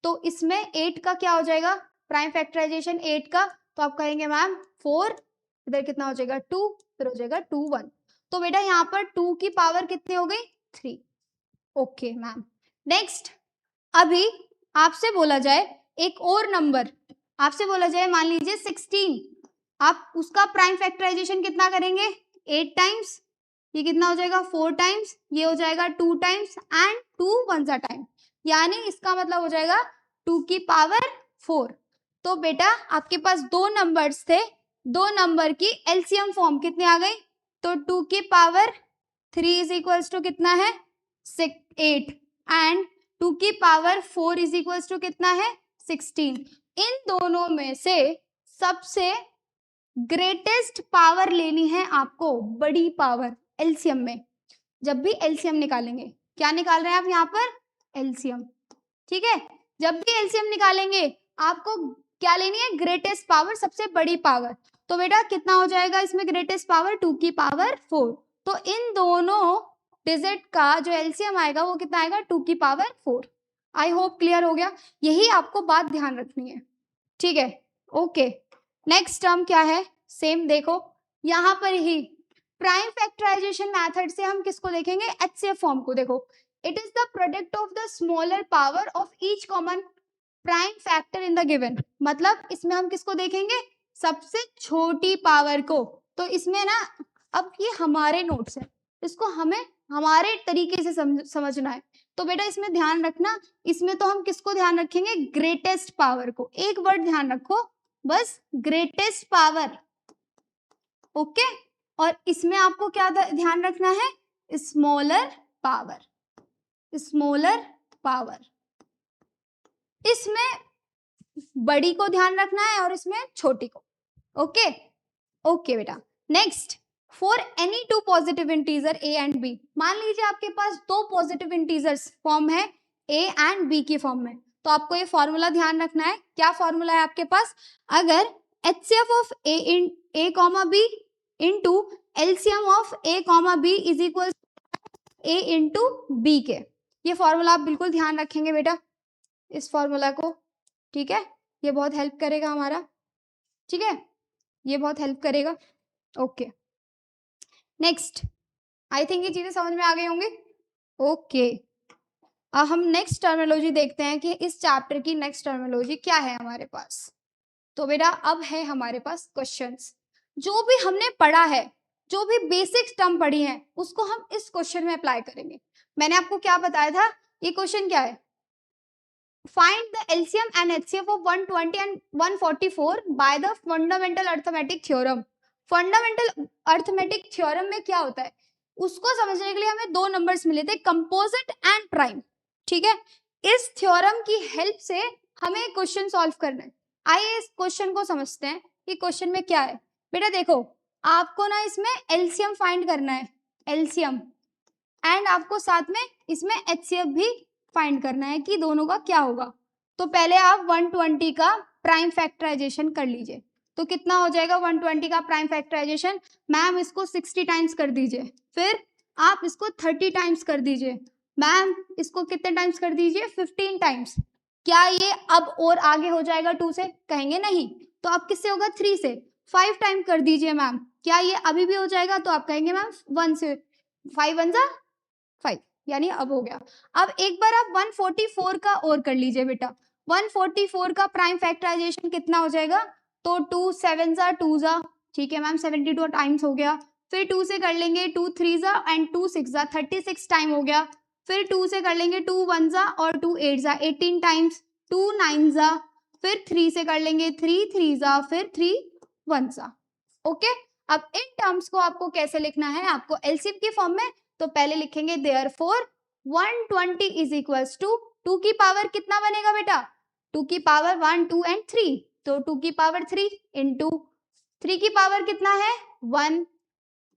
तो इसमें 8 का क्या हो जाएगा? प्राइम फैक्टराइजेशन 8 का, तो आप कहेंगे मैम 4, इधर कितना हो जाएगा 2, फिर हो जाएगा 2 1, तो बेटा यहाँ पर 2 की पावर कितनी हो गई? 3। Okay ma'am. नेक्स्ट, अभी आपसे बोला जाए एक और नंबर, आपसे बोला जाए मान लीजिए 16, आप उसका प्राइम फैक्टराइजेशन कितना करेंगे? 8 टाइम्स, ये कितना हो जाएगा? 4 टाइम्स, ये हो जाएगा 2 टाइम्स एंड 2 1 टाइम, यानी इसका मतलब हो जाएगा 2 की पावर 4। तो बेटा आपके पास 2 नंबर्स थे, 2 नंबर की एलसीएम फॉर्म कितनी आ गई? तो 2 की पावर 3 इज इक्वल्स टू कितना है? 8, एंड 2 की पावर 4 इज इक्वल्स टू कितना है? 16। इन दोनों में से सबसे ग्रेटेस्ट पावर लेनी है आपको, बड़ी पावर एलसीएम में। जब भी एलसीएम निकालेंगे, क्या निकाल रहे हैं आप यहाँ पर? एलसीएम, ठीक है। जब भी एलसीएम निकालेंगे आपको क्या लेनी है? ग्रेटेस्ट पावर, सबसे बड़ी पावर। तो बेटा कितना हो जाएगा इसमें ग्रेटेस्ट पावर? 2 की पावर 4। तो इन दोनों डिजिट का जो एलसीएम आएगा वो कितना आएगा? 2 की पावर 4। आई होप क्लियर हो गया, यही आपको बात ध्यान रखनी है, ठीक है। ओके, नेक्स्ट टर्म क्या है? सेम देखो, यहाँ पर ही प्राइम फैक्टराइजेशन मेथड से हम किसको देखेंगे? एचसीएफ फॉर्म को। देखो, it is the product of the smaller power of each common prime factor in the given. मतलब इसमें हम किसको देखेंगे? सबसे छोटी पावर को। तो इसमें ना, अब ये हमारे नोट्स है, इसको हमें हमारे तरीके से समझना है। तो बेटा इसमें ध्यान रखना, इसमें तो हम किसको ध्यान रखेंगे? ग्रेटेस्ट पावर को। एक वर्ड ध्यान रखो बस, ग्रेटेस्ट पावर, ओके। और इसमें आपको क्या ध्यान रखना है? Smaller power, smaller power. इसमें बड़ी को ध्यान रखना है और इसमें छोटी को, ओके। ओके बेटा, next, for any 2 positive integer A and B, मान लीजिए आपके पास 2 पॉजिटिव इंटीजर्स फॉर्म है ए एंड बी की फॉर्म में, तो आपको ये फॉर्मूला ध्यान रखना है। क्या फॉर्मूला है आपके पास? अगर HCF of A comma B into LCM of A comma B is equal A into B के, ये फॉर्मूला आप बिल्कुल ध्यान रखेंगे बेटा, इस फॉर्मूला को, ठीक है। ये बहुत हेल्प करेगा हमारा, ठीक है, ये बहुत हेल्प करेगा। ओके, नेक्स्ट, आई थिंक ये चीजें समझ में आ गई होंगी। ओके, अब हम नेक्स्ट टर्मिनोलॉजी देखते हैं कि इस चैप्टर की नेक्स्ट टर्मिनोलॉजी क्या है हमारे पास। तो बेटा अब है हमारे पास क्वेश्चंस, जो भी हमने पढ़ा है, जो भी बेसिक टर्म पढ़ी है, उसको हम इस क्वेश्चन में अप्लाई करेंगे। मैंने आपको क्या बताया था? ये क्वेश्चन क्या है? Find the LCM and HCF of 120 and 144 by the fundamental arithmetic theorem. Fundamental arithmetic theorem में क्या होता है उसको समझने के लिए हमें 2 नंबर्स मिले थे, कंपोजिट एंड प्राइम, ठीक है। इस थ्योरम की हेल्प से हमें क्वेश्चन सॉल्व करना है। आइए इस क्वेश्चन को समझते हैं कि क्वेश्चन में क्या है। बेटा देखो, आपको ना इसमें एलसीएम फाइंड करना है, एलसीएम, एंड आपको साथ में इसमें एचसीएफ भी फाइंड करना है कि दोनों का क्या होगा। तो पहले आप 120 का प्राइम फैक्टराइजेशन कर लीजिए, तो कितना हो जाएगा 120 का प्राइम फैक्टराइजेशन? मैम इसको 60 टाइम्स कर दीजिए, फिर आप इसको 30 टाइम्स कर दीजिए, मैम इसको कितने टाइम्स कर दीजिए? 15 टाइम्स। क्या ये अब और आगे हो जाएगा 2 से? कहेंगे नहीं, तो अब किससे होगा? 3 से। 5 टाइम कर दीजिए मैम, क्या ये अभी भी हो जाएगा? तो आप कहेंगे मैम 1 से, 5 1 जा 5, यानी अब हो गया। अब एक बार आप 144 का और कर लीजिए बेटा, 144 का प्राइम फैक्टराइजेशन कितना हो जाएगा? तो 2 7 जा 2 जा, ठीक है मैम 72 टाइम्स हो गया। फिर 2 से कर लेंगे 2 3 जा एंड 2 6 जा, 36 टाइम हो गया। फिर 2 से कर लेंगे 2 1 जा और 2 8 जा, 18 टाइम्स। 2 9 जा, फिर 3 से कर लेंगे 3 3 जा, फिर 3 1 जा। ओके, अब इन टर्म्स को आपको कैसे लिखना है, आपको एलसीएम की फॉर्म में, तो पहले लिखेंगे देयरफॉर 120 इज इक्वल्स टू 2 की पावर कितना बनेगा बेटा, 2 की पावर 1 2 एंड 3, तो 2 की पावर 3 इंटू 3 की पावर कितना है 1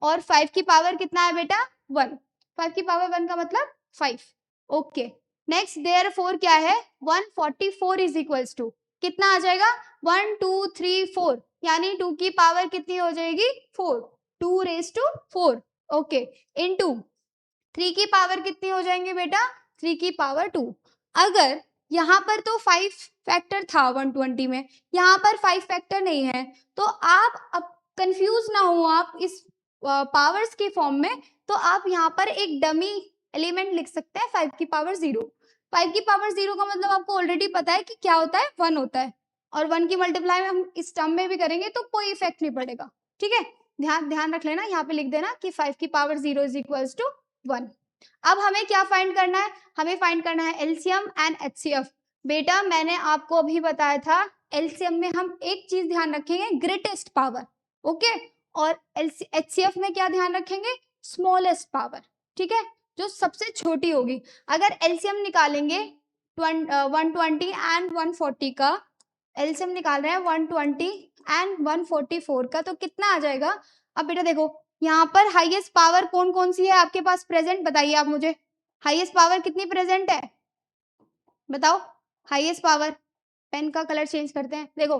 और 5 की पावर कितना है बेटा 1, 5 की पावर 1 का मतलब 5। ओके, नेक्स्ट देयरफॉर क्या है 144 इज इक्वल्स टू कितना आ जाएगा 1 2 3 4, यानी 2 की पावर कितनी हो जाएगी 4, 2 रेज टू 4। ओके, इनटू 3 की पावर कितनी हो जाएंगे बेटा 3 की पावर 2। अगर यहाँ पर तो 5 फैक्टर था 120 में, यहाँ पर 5 फैक्टर नहीं है, तो आप अब कंफ्यूज ना हो आप इस पावर्स की फॉर्म में, तो आप यहाँ पर एक डमी एलिमेंट लिख सकते हैं 5 की पावर 0। 5 की पावर 0 का मतलब आपको ऑलरेडी पता है कि क्या होता है 1 होता है, और 1 की मल्टीप्लाई हम इस टर्म में भी करेंगे तो कोई इफेक्ट नहीं पड़ेगा। ठीक है, ध्यान रख लेना, यहाँ पे लिख देना कि 5 की पावर 0 इज इक्वल्स टू 1। अब हमें क्या फाइंड करना है, हमें फाइंड करना है एलसीएम एंड एचसीएफ। बेटा मैंने आपको अभी बताया था एलसीएम में हम एक चीज ध्यान रखेंगे ग्रेटेस्ट पावर, ओके, और एचसीएफ में क्या ध्यान रखेंगे स्मॉलेस्ट पावर। ठीक है, जो सबसे छोटी होगी। अगर एलसीएम निकालेंगे 120 एंड 140 का, एलसीएम निकाल रहे हैं 120 एंड 144 का, तो कितना आ जाएगा। अब बेटा देखो यहाँ पर हाईएस्ट पावर कौन कौन सी है आपके पास प्रेजेंट, बताइए आप मुझे, हाईएस्ट पावर कितनी प्रेजेंट है बताओ, हाईएस्ट पावर, पेन का कलर चेंज करते हैं। देखो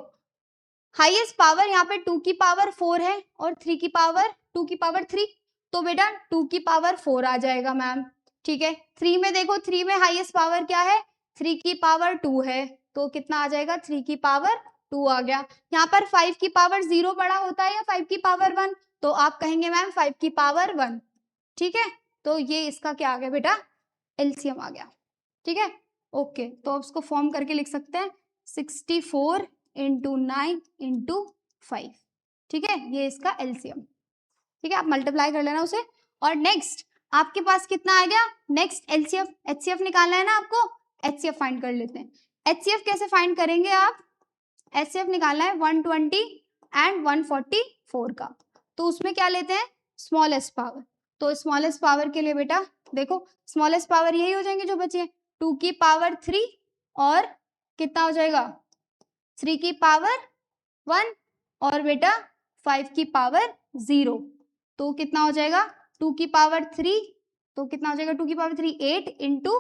हाईएस्ट पावर यहाँ पे 2 की पावर 4 है और 3 की पावर 2 की पावर 3, तो बेटा 2 की पावर 4 आ जाएगा मैम। ठीक है, 3 में देखो, 3 में हाईएस्ट पावर क्या है 3 की पावर 2 है, तो कितना आ जाएगा 3 की पावर 2 आ गया। यहाँ पर 5 की पावर 0 बड़ा होता है या 5 की पावर 1, तो आप कहेंगे मैम 5 की पावर 1। ठीक है, तो ये इसका क्या आ गया बेटा एलसीएम आ गया। ठीक है, ओके, तो आप उसको फॉर्म करके लिख सकते हैं 64 इंटू 9 इंटू 5। ठीक है, ये इसका एलसीएम। ठीक है, आप मल्टीप्लाई कर लेना उसे। और नेक्स्ट आपके पास कितना आ गया, नेक्स्ट एलसीएफ, एचसीएफ निकालना है ना आपको, एचसीएफ फाइंड कर लेते हैं। एचसीएफ कैसे फाइंड करेंगे आप, एचसीएफ निकालना है 120 एंड 144 का, तो उसमें क्या लेते हैं स्मॉलेस्ट पावर। तो स्मॉलेस्ट पावर के लिए बेटा देखो स्मॉलेस्ट पावर यही हो जाएंगे जो बचे हैं, 2 की पावर 3 और कितना हो जाएगा 3 की पावर 1 और बेटा 5 की पावर 0, तो कितना हो जाएगा 2 की पावर 3, तो कितना हो जाएगा 2 की पावर 3 8 इंटू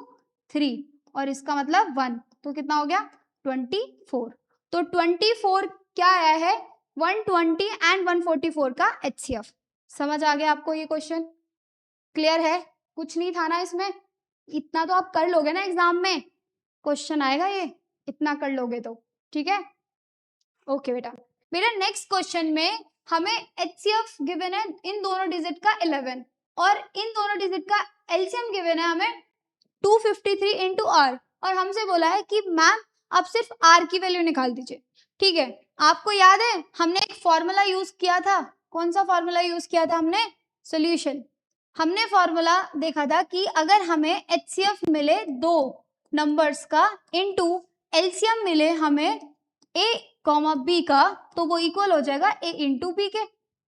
3 और इसका मतलब 1, तो कितना हो गया 24। तो 24 क्या आया है 120 एंड 144 का एचसीएफ। समझ आ गया आपको ये क्वेश्चन, क्लियर है, कुछ नहीं था ना इसमें, इतना तो आप कर लोगे ना एग्जाम में, क्वेश्चन आएगा ये इतना कर लोगे तो। ठीक है, ओके बेटा। बेटा नेक्स्ट क्वेश्चन में हमें एचसीएफ गिवन है इन दोनों डिजिट का 11 और इन दोनों डिजिट का एलसीएम गिवन है हमें 253 इंटू आर, और हमसे बोला है कि मैम आप सिर्फ आर की वैल्यू निकाल दीजिए। ठीक है, आपको याद है हमने एक फॉर्मूला यूज किया था, कौन सा फॉर्मूला यूज किया था हमने, सॉल्यूशन। हमने फॉर्मूला देखा था कि अगर हमें एचसीएफ मिले दो नंबर्स का इनटू एलसीएम मिले हमें ए कॉमा बी का, तो वो इक्वल हो जाएगा ए इंटू बी के।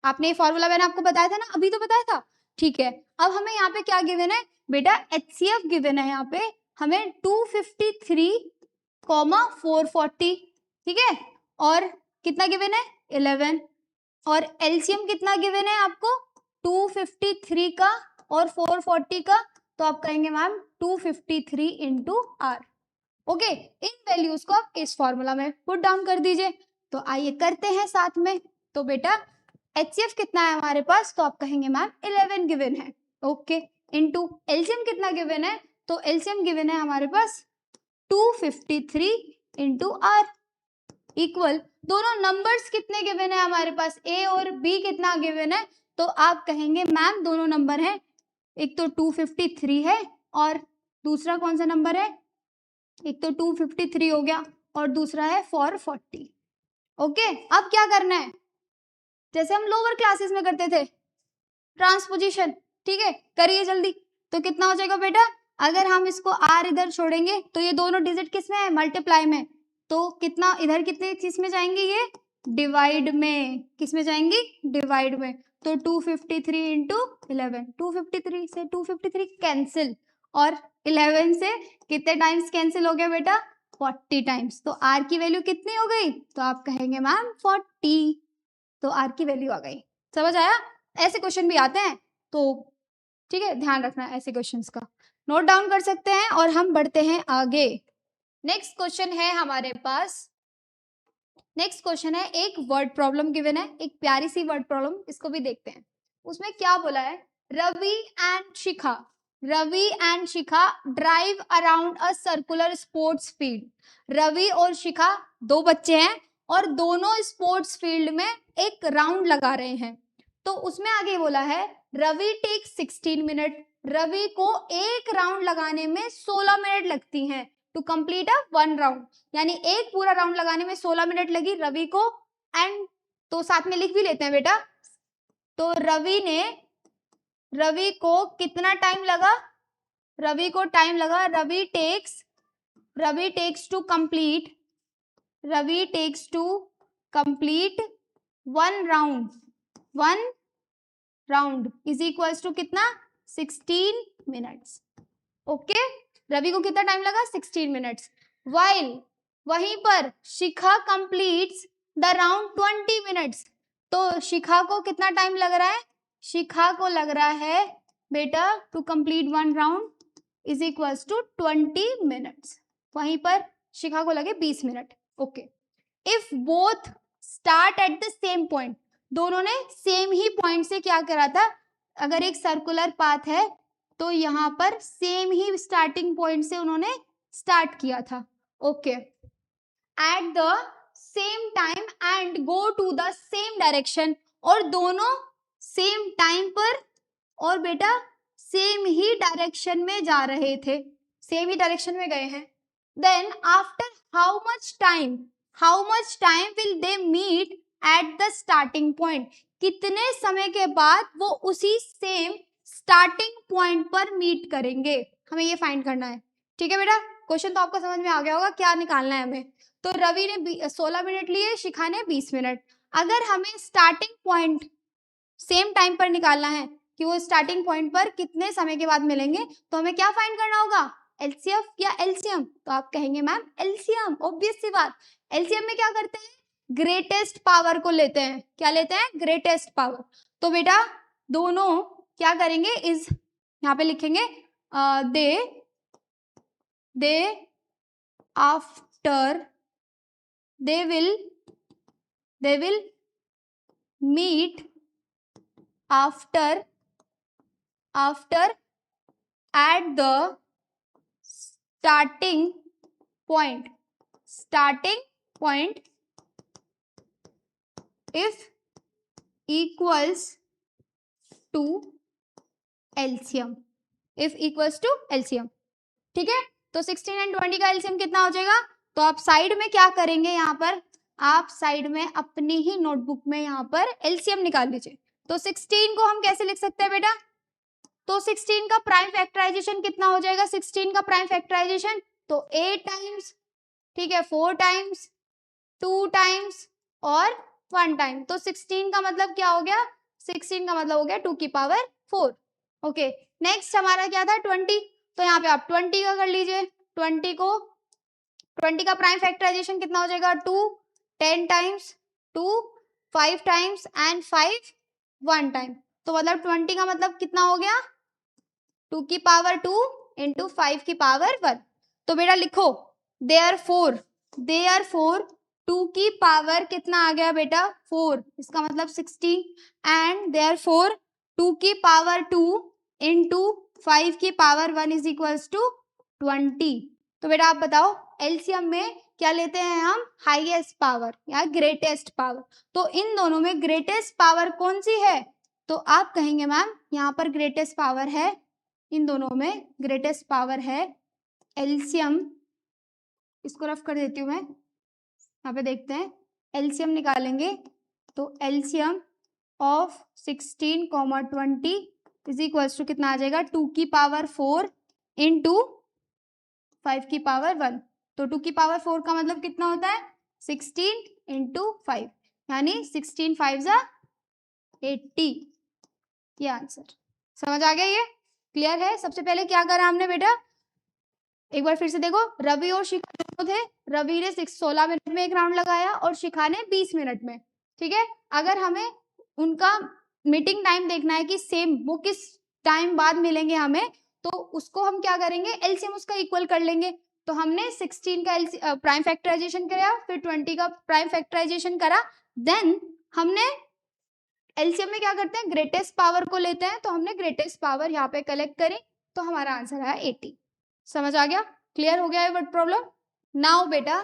आपने ये फॉर्मूला मैंने आपको बताया था ना, अभी तो बताया था। ठीक है, अब हमें यहाँ पे क्या गिवन है बेटा एचसीएफ गिवन है यहाँ पे हमें 253 कॉमा 440। ठीक है, और कितना गिवन है 11, और एलसीएम कितना गिवन है आपको 253 का और 440 का, तो आप कहेंगे मैम 253 इंटू आर। ओके, इन वैल्यूज को आप इस फॉर्मूला में पुट डाउन कर दीजिए। तो आइए करते हैं साथ में। तो बेटा एचसीएफ कितना है हमारे पास, तो आप कहेंगे मैम 11 गिवन है, ओके, इनटू एलसीएम कितना गिवन है, तो एलसीएम गिवन है हमारे पास 253 इंटू आर इक्वल दोनों नंबर्स कितने गिवन है हमारे पास ए और बी कितना गिवन है, तो आप कहेंगे मैम दोनों नंबर है, एक तो 253 है और दूसरा कौन सा नंबर है, एक तो 253 हो गया और दूसरा है 440। ओके, अब क्या करना है जैसे हम लोअर क्लासेस में करते थे ट्रांसपोजिशन। ठीक है, करिए जल्दी। तो कितना हो जाएगा बेटा अगर हम इसको r इधर छोड़ेंगे तो ये दोनों डिजिट किस में है, मल्टीप्लाई में, तो कितना इधर कितने किस में जाएंगे, ये डिवाइड में, किस में जाएंगी, डिवाइड में। तो 253 इंटू 11, 253 से 253 कैंसिल, और 11 से कितने टाइम्स कैंसिल हो गया बेटा, 40 टाइम्स। तो r की वैल्यू कितनी हो गई, तो आप कहेंगे मैम 40। तो r की वैल्यू आ गई। समझ आया? ऐसे क्वेश्चन भी आते हैं, तो ठीक है, ध्यान रखना ऐसे क्वेश्चंस का, नोट डाउन कर सकते हैं। और हम बढ़ते हैं आगे। नेक्स्ट क्वेश्चन है हमारे पास, नेक्स्ट क्वेश्चन है, एक वर्ड प्रॉब्लम गिवन है, एक प्यारी सी वर्ड प्रॉब्लम, इसको भी देखते हैं। उसमें क्या बोला है, Ravi and Shikha, Ravi and Shikha drive around a circular sports field. Ravi और शिखा दो बच्चे हैं और दोनों स्पोर्ट्स फील्ड में एक राउंड लगा रहे हैं। तो उसमें आगे बोला है, रवि टेक 16 मिनट, रवि को एक राउंड लगाने में 16 मिनट लगती हैं टू कंप्लीट अ 1 राउंड, यानी एक पूरा राउंड लगाने में 16 मिनट लगी रवि को। एंड तो साथ में लिख भी लेते हैं बेटा, तो रवि को कितना टाइम लगा, रवि को टाइम लगा, Ravi takes to complete 1 round is equals to कितना, 16 मिनट्स। ओके, रवि को कितना टाइम लगा, 16 मिनट्स। वाइल, वहीं पर शिखा कंप्लीट्स द राउंड 20 मिनट्स। तो शिखा को कितना टाइम लग रहा है, शिखा को लग रहा है बेटा to complete 1 round is equals to 20 minutes, वहीं पर शिखा को लगे 20 minute. Okay, if both start at the same point, दोनों ने सेम ही पॉइंट से क्या करा था, अगर एक सर्कुलर पाथ है तो यहाँ पर सेम ही स्टार्टिंग पॉइंट से उन्होंने स्टार्ट किया था। Okay, at the same time and go to the same direction, और दोनों सेम टाइम पर और बेटा सेम ही डायरेक्शन में जा रहे थे, सेम ही डायरेक्शन में गए हैं। Then after how much time will they meet at the starting point, कितने समय के बाद वो उसी सेम स्टार्टिंग पॉइंट पर मीट करेंगे, हमें ये फाइंड करना है। ठीक है बेटा, क्वेश्चन तो आपको समझ में आ गया होगा क्या निकालना है हमें। तो रवि ने 16 मिनट लिए, शिखा ने 20 मिनट। अगर हमें स्टार्टिंग पॉइंट सेम टाइम पर निकालना है कि वो स्टार्टिंग पॉइंट पर कितने समय के बाद मिलेंगे, तो हमें क्या फाइंड करना होगा, एलसीएफ या एलसीएम। तो आप कहेंगे मैम एलसीएम, ऑब्वियस सी बात। एलसीएम में क्या करते हैं, ग्रेटेस्ट पावर को लेते हैं, क्या लेते हैं, ग्रेटेस्ट पावर। तो बेटा दोनों क्या करेंगे, इज यहाँ पे लिखेंगे दे after they will meet after at the starting point if equals to LCM, ठीक है। तो 16 एंड 20 का एलसीएम कितना हो जाएगा, तो आप साइड में क्या करेंगे, यहाँ पर आप साइड में अपनी ही नोटबुक में यहाँ पर एलसीएम निकाल लीजिए। तो 16 को हम कैसे लिख सकते हैं बेटा, तो 16 का प्राइम फैक्टराइजेशन कितना हो जाएगा, 16 का प्राइम फैक्टराइजेशन तो 8 टाइम्स, ठीक है, 4 टाइम्स, 2 टाइम्स और 1 टाइम। तो 16 का मतलब क्या हो गया, 16 का मतलब हो गया 2 की पावर 4। ओके, नेक्स्ट हमारा क्या था 20, तो यहाँ पे आप 20 का कर लीजिए। 20 का प्राइम फैक्टराइजेशन कितना हो जाएगा, 2, 10 टाइम्स, 2, 5 टाइम्स एंड 5 1 टाइम। तो मतलब 20 का मतलब कितना हो गया, 2 की पावर 2 इंटू 5 की पावर 1। तो बेटा लिखो देयरफॉर 2 की पावर कितना आ गया बेटा 4, इसका मतलब 16, एंड देयरफॉर 2 की पावर 2 इंटू 5 की पावर 1 इज इक्वल्स टू 20। तो बेटा आप बताओ एलसीएम में क्या लेते हैं हम, हाईएस्ट पावर या ग्रेटेस्ट पावर। तो इन दोनों में ग्रेटेस्ट पावर कौन सी है, तो आप कहेंगे मैम यहाँ पर ग्रेटेस्ट पावर है, इन दोनों में ग्रेटेस्ट पावर है एलसीएम। इसको रफ कर देती हूँ मैं, यहाँ पे देखते हैं एलसीएम निकालेंगे। तो LCM of 16, 20 is equals to कितना आ जाएगा, 2 की पावर 4 इंटू 5 की पावर 1, तो 2 की पावर 4 का मतलब कितना होता है 16 इंटू 5, यानी 16 5 जा 80, ये आंसर। समझ आ गया? ये क्लियर है? सबसे पहले क्या करा हमने बेटा, एक बार फिर से देखो, रवि और शिखा दोनों थे, रवि ने 16 मिनट में एक राउंड लगाया और शिखा ने 20 मिनट में। ठीक है, अगर हमें उनका मीटिंग टाइम देखना है कि सेम वो किस टाइम बाद मिलेंगे हमें, तो उसको हम क्या करेंगे, एलसीएम उसका इक्वल कर लेंगे। तो हमने 16 का प्राइम फैक्टराइजेशन किया, फिर 20 का प्राइम फैक्टराइजेशन करा, देन हमने एलसीएम में क्या करते हैं, ग्रेटेस्ट पावर को लेते हैं, तो हमने ग्रेटेस्ट पावर यहाँ पे कलेक्ट करी, तो हमारा आंसर आया 80। समझ आ गया? क्लियर हो गया ये वर्ड प्रॉब्लम? नाउ बेटा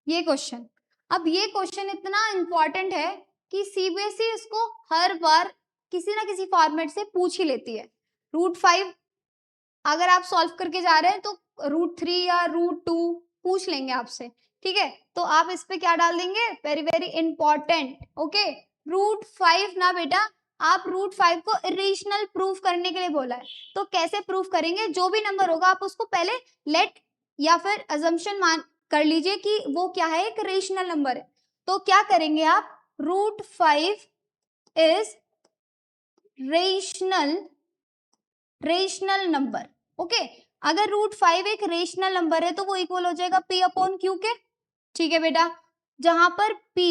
ये क्वेश्चन, अब ये क्वेश्चन इतना इंपॉर्टेंट है कि सीबीएसई इसको हर बार किसी ना किसी फॉर्मेट से पूछ ही लेती है। √5 अगर आप सॉल्व करके जा रहे हैं तो √3 या √2 पूछ लेंगे आपसे। ठीक है, तो आप इस पे क्या डाल देंगे, वेरी वेरी इंपॉर्टेंट, ओके, √5 ना बेटा, आप √5 को इरेशनल प्रूफ करने के लिए बोला है, तो कैसे प्रूफ करेंगे, जो भी नंबर होगा आप उसको पहले लेट या फिर अजम्पशन मान कर लीजिए कि वो क्या है, एक रेशनल नंबर है। तो क्या करेंगे आप, √5 इज रेशनल नंबर, ओके। अगर √5 एक रेशनल नंबर है तो वो इक्वल हो जाएगा P अपॉन Q के। ठीक है बेटा, जहां पर P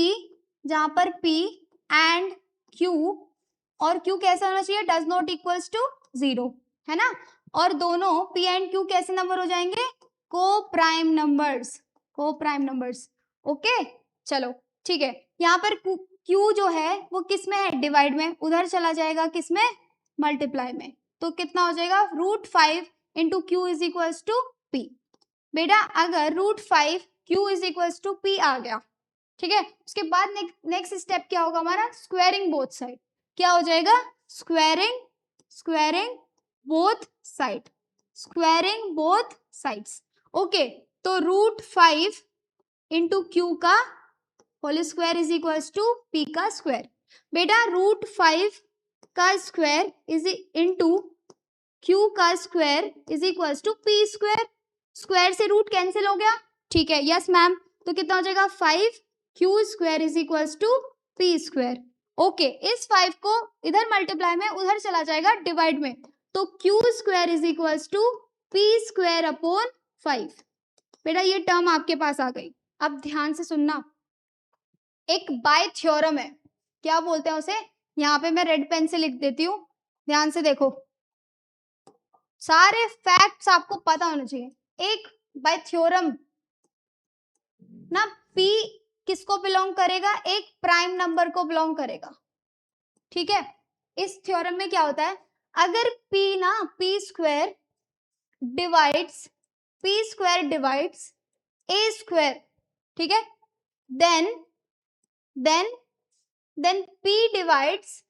एंड Q, और Q कैसा होना चाहिए, डज नॉट इक्वल्स टू 0, है ना, और दोनों P एंड Q कैसे नंबर हो जाएंगे, को प्राइम नंबर्स, ओके। चलो ठीक है, यहाँ पर Q जो है वो किस में है, डिवाइड में, उधर चला जाएगा किस में, मल्टीप्लाई में, तो कितना हो जाएगा, √5 into Q is equals to P। बेटा अगर √5 Q is equals to P आ गया, ठीक है, उसके बाद नेक्स्ट स्टेप क्या होगा हमारा, स्क्वायरिंग बोथ साइड, क्या हो जाएगा, स्क्वायरिंग बोथ साइड्स, ओके। तो √5 इंटू Q का whole square is equals to P का स्क्वायर। बेटा √5 का स्क्वायर इज इंटू Q का square is equals to P square, square से रूट कैंसिल हो गया, ठीक है, यस मैम, तो कितना हो जाएगा 5Q square is equals to P square, okay. इस 5 को इधर मल्टीप्लाई में, उधर चला जाएगा डिवाइड में, तो Q square is equals to P square upon 5। बेटा ये टर्म आपके पास आ गई। अब ध्यान से सुनना, एक बाय थ्योरम है, क्या बोलते हैं उसे, यहाँ पे मैं रेड पेन से लिख देती हूँ, ध्यान से देखो, सारे फैक्ट्स आपको पता होने चाहिए। एक बाय थ्योरम ना, P किसको बिलोंग करेगा, एक प्राइम नंबर को बिलोंग करेगा, ठीक है। इस थ्योरम में क्या होता है, अगर P ना P square divides A square, ठीक है, then P divides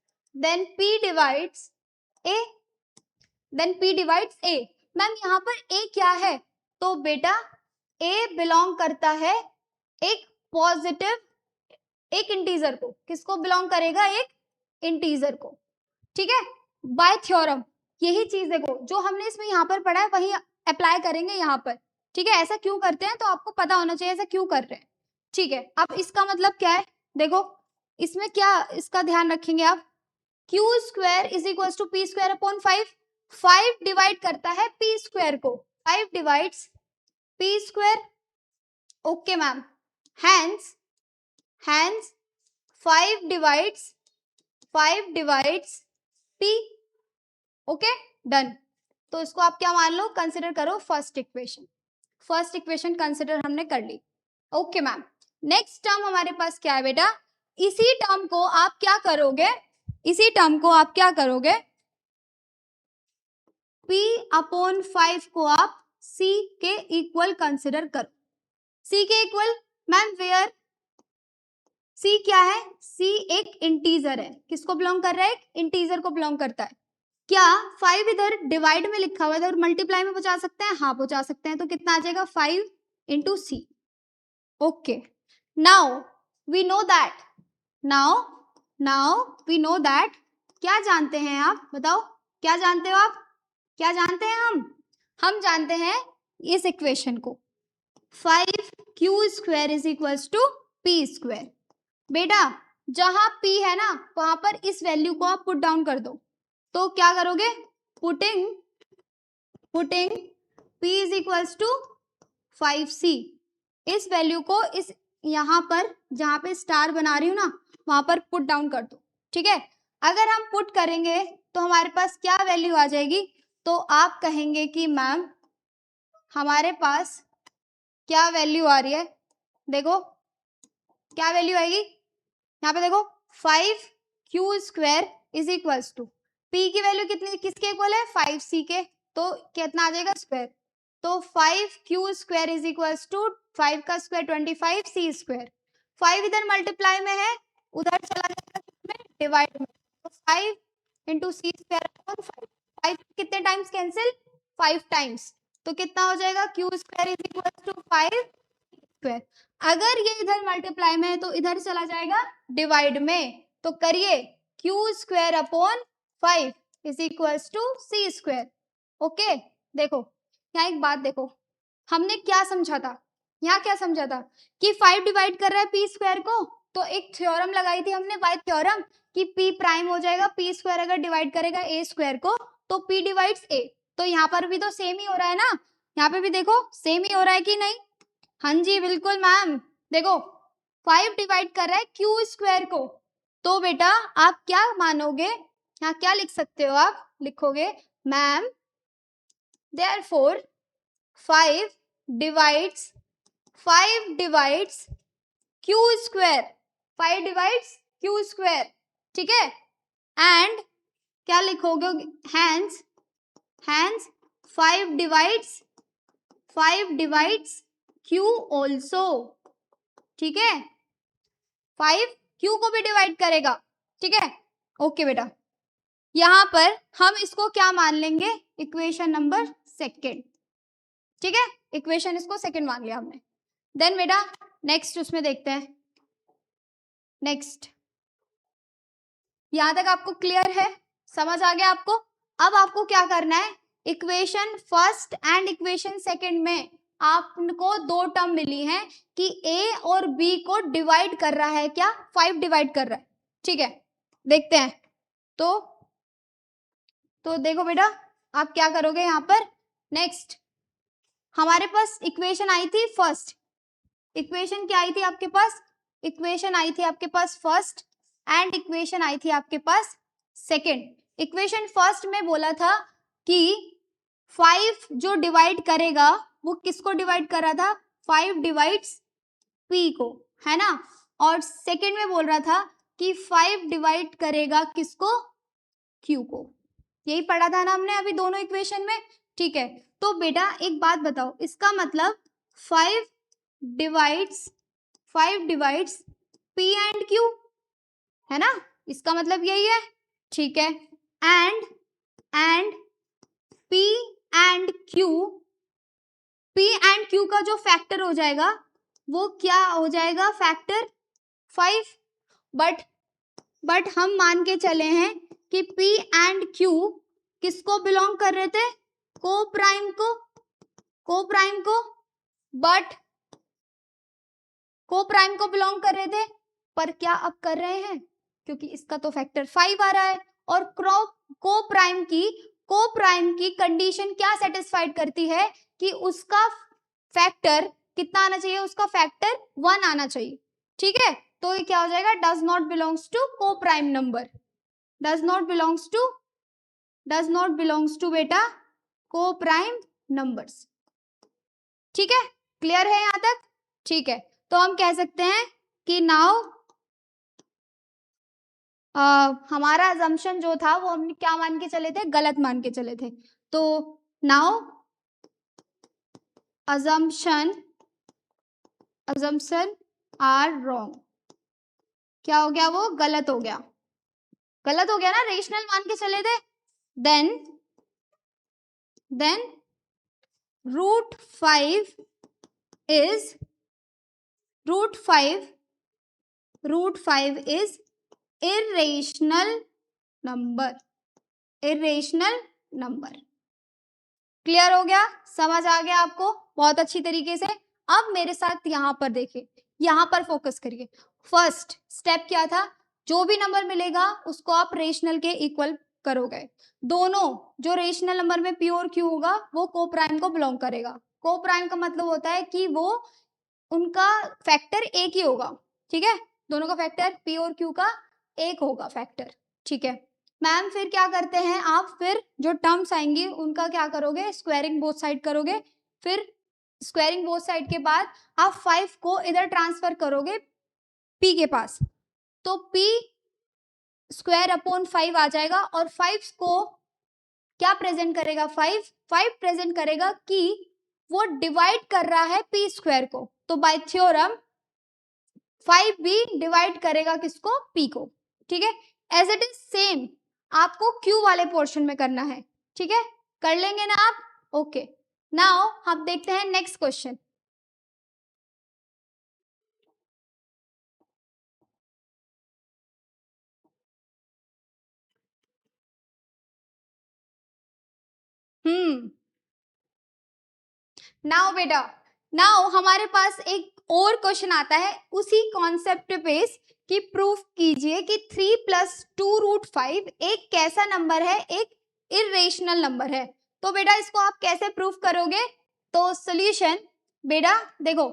A, ma'am यहाँ पर A क्या है, तो बेटा A बिलोंग करता है एक पॉजिटिव, एक इंटीजर को, किसको बिलोंग करेगा, एक इंटीजर को, ठीक है। बाय थ्योरम यही चीज देखो, जो हमने इसमें यहाँ पर पढ़ा है वही अप्लाई करेंगे यहाँ पर, ठीक है। ऐसा क्यों करते हैं तो आपको पता होना चाहिए ऐसा क्यों कर रहे हैं, ठीक है। अब इसका मतलब क्या है, देखो इसमें क्या, इसका ध्यान रखेंगे आप, Q square is equal to P square upon 5 divide करता है P स्क्वायर को, 5 divides P square, okay ma'am, hence 5 divides P, okay done. तो इसको आप क्या मान लो, कंसिडर करो फर्स्ट इक्वेशन कंसिडर हमने कर ली, ओके मैम। नेक्स्ट टर्म हमारे पास क्या है बेटा, इसी टर्म को आप क्या करोगे, P अपॉन 5 को आप C के इक्वल कंसिडर करो, C के इक्वल, मैम वेयर C क्या है, C एक इंटीजर है, किसको बिलोंग कर रहा है, एक इंटीजर को बिलोंग करता है। क्या 5 इधर डिवाइड में लिखा हुआ है, इधर मल्टीप्लाई में पहुंचा सकते हैं, हाँ पहुंचा सकते हैं, तो कितना आ जाएगा 5 into C, okay. Now we know that, क्या जानते हैं आप बताओ, क्या जानते हो आप, क्या जानते हैं हम जानते हैं इस इक्वेशन को, 5q² is equals to P square. बेटा जहां p है ना वहां पर इस वैल्यू को आप पुट डाउन कर दो, तो क्या करोगे, putting p is equals to 5c, इस वैल्यू को इस यहाँ पर जहां पे स्टार बना रही हूँ ना वहां पर पुट डाउन कर दो। ठीक है, अगर हम पुट करेंगे तो हमारे पास क्या वैल्यू आ जाएगी, तो आप कहेंगे कि मैम हमारे पास क्या वैल्यू आ रही है, देखो क्या वैल्यू आएगी, यहाँ पे देखो 5q² is equals to p की वैल्यू कितनी किसके इक्वल है, 5c के, तो कितना आ जाएगा स्क्वायर, तो 5q² इज इक्वल्स टू 5 का स्क्वायर 25 c स्क्वायर, 5 इधर मल्टीप्लाई में है उधर चला जाएगा किसमें, डिवाइड में, तो 5 इंटू सी स्क्वायर अपॉन 5, 5 कितने टाइम्स कैंसिल, 5 टाइम्स, तो कितना हो जाएगा q² is equals to 5 square. अगर ये इधर मल्टीप्लाई में है तो इधर चला जाएगा डिवाइड में, तो करिए q² upon 5 is equals to C square. Okay, देखो यहाँ एक बात देखो, हमने क्या समझा था, यहाँ क्या समझा था कि 5 डिवाइड कर रहा है p स्क्वायर को, तो एक थ्योरम लगाई थी हमने, वाई थ्योरम, कि p प्राइम हो जाएगा p स्क्वायर अगर डिवाइड करेगा a स्क्वायर को तो p डिवाइड्स a, तो यहाँ पर भी तो सेम ही हो रहा है ना, यहाँ पे भी देखो सेम ही हो रहा है कि नहीं, हाँ जी बिल्कुल मैम, देखो 5 डिवाइड कर रहा है q स्क्वायर को, तो बेटा आप क्या मानोगे, यहाँ क्या लिख सकते हो, आप लिखोगे ma'am therefore 5 divides q square, 5 divides q square, ठीक है, एंड क्या लिखोगे, हैंस 5 डिवाइड्स q ऑल्सो, ठीक है, 5 q को भी डिवाइड करेगा, ठीक है, ओके बेटा, यहां पर हम इसको क्या मान लेंगे, इक्वेशन नंबर सेकेंड, ठीक है, इक्वेशन इसको सेकेंड मान लिया हमने। देन बेटा नेक्स्ट उसमें देखते हैं, नेक्स्ट यहां तक आपको क्लियर है, समझ आ गया आपको, अब आपको क्या करना है, equation first and equation second में आपको दो टर्म मिली हैं कि a और b को डिवाइड कर रहा है, क्या 5 डिवाइड कर रहा है, ठीक है, देखते हैं, तो देखो बेटा आप क्या करोगे यहाँ पर, नेक्स्ट हमारे पास इक्वेशन आई थी फर्स्ट, इक्वेशन क्या आई थी आपके पास, इक्वेशन आई थी आपके पास फर्स्ट एंड इक्वेशन आई थी आपके पास सेकेंड। इक्वेशन फर्स्ट में बोला था कि 5 जो डिवाइड करेगा वो किसको डिवाइड कर रहा था, 5 डिवाइड्स p को, है ना, और सेकेंड में बोल रहा था कि 5 डिवाइड करेगा किसको, q को, यही पढ़ा था ना हमने अभी दोनों इक्वेशन में, ठीक है, तो बेटा एक बात बताओ, इसका मतलब 5 डिवाइड्स p एंड q, है ना, इसका मतलब यही है, ठीक है, एंड p एंड q का जो फैक्टर हो जाएगा वो क्या हो जाएगा, फैक्टर 5, बट हम मान के चले हैं कि p एंड q किसको बिलोंग कर रहे थे, को प्राइम को, बट को प्राइम को बिलोंग कर रहे थे, पर क्या अब कर रहे हैं, क्योंकि इसका तो फैक्टर 5 आ रहा है, और को प्राइम की कंडीशन क्या सेटिस्फाइड करती है कि उसका फैक्टर कितना आना चाहिए, उसका फैक्टर 1 आना चाहिए, ठीक है, तो ये क्या हो जाएगा, डज नॉट बिलोंग्स टू को prime number, does not belongs to बेटा को प्राइम नंबर्स, ठीक है, क्लियर है यहां तक, ठीक है, तो हम कह सकते हैं कि नाउ हमारा अजम्पशन जो था वो हमने क्या मान के चले थे, गलत मान के चले थे, तो नाउ assumption आर रॉन्ग, क्या हो गया, वो गलत हो गया ना, रेशनल मान के चले थे, then √5 is irrational number, clear हो गया, समझ आ गया आपको बहुत अच्छी तरीके से। अब मेरे साथ यहाँ पर देखिए, यहाँ पर फोकस करिए। फर्स्ट स्टेप क्या था, जो भी नंबर मिलेगा उसको आप रेशनल के इक्वल करोगे। दोनों जो रेशनल नंबर में पी और क्यू होगा वो को प्राइम को बिलोंग करेगा। को प्राइम का मतलब होता है कि वो उनका फैक्टर एक ही होगा, ठीक है, दोनों का फैक्टर पी और क्यू का एक होगा फैक्टर, ठीक है। मैम फिर क्या करते हैं आप, फिर जो टर्म्स आएंगी उनका क्या करोगे, स्क्वायरिंग बोथ साइड करोगे। फिर स्क्वायरिंग बोथ साइड के बाद आप 5 को इधर ट्रांसफर करोगे p के पास, तो p स्क्वायर अपॉन 5 आ जाएगा। और 5 को क्या प्रेजेंट करेगा, 5 प्रेजेंट करेगा कि वो डिवाइड कर रहा है p स्क्वायर को, तो बाय थ्योरम 5 भी डिवाइड करेगा किसको, p को, ठीक है। एज इट इज सेम आपको q वाले पोर्शन में करना है, ठीक है, कर लेंगे ना आप, ओके। नाउ हम देखते हैं नेक्स्ट क्वेश्चन। नाउ बेटा, नाउ हमारे पास एक और क्वेश्चन आता है उसी कॉन्सेप्ट बेस कि प्रूफ कीजिए कि 3 + 2√5 एक कैसा नंबर है, एक इरेशनल नंबर है। तो बेटा इसको आप कैसे प्रूफ करोगे, तो सॉल्यूशन बेटा देखो,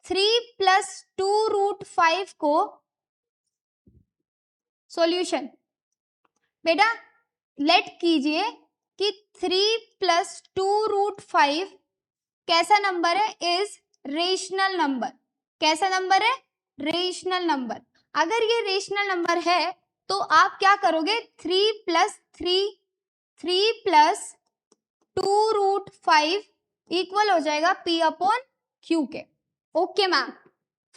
3 + 2√5 को सॉल्यूशन बेटा लेट कीजिए कि 3 + 2√5 कैसा नंबर है, इज रेशनल नंबर। कैसा नंबर है, रेशनल नंबर। अगर ये रेशनल नंबर है तो आप क्या करोगे, 3 + 2√5 इक्वल हो जाएगा p अपॉन q के, ओके मैम।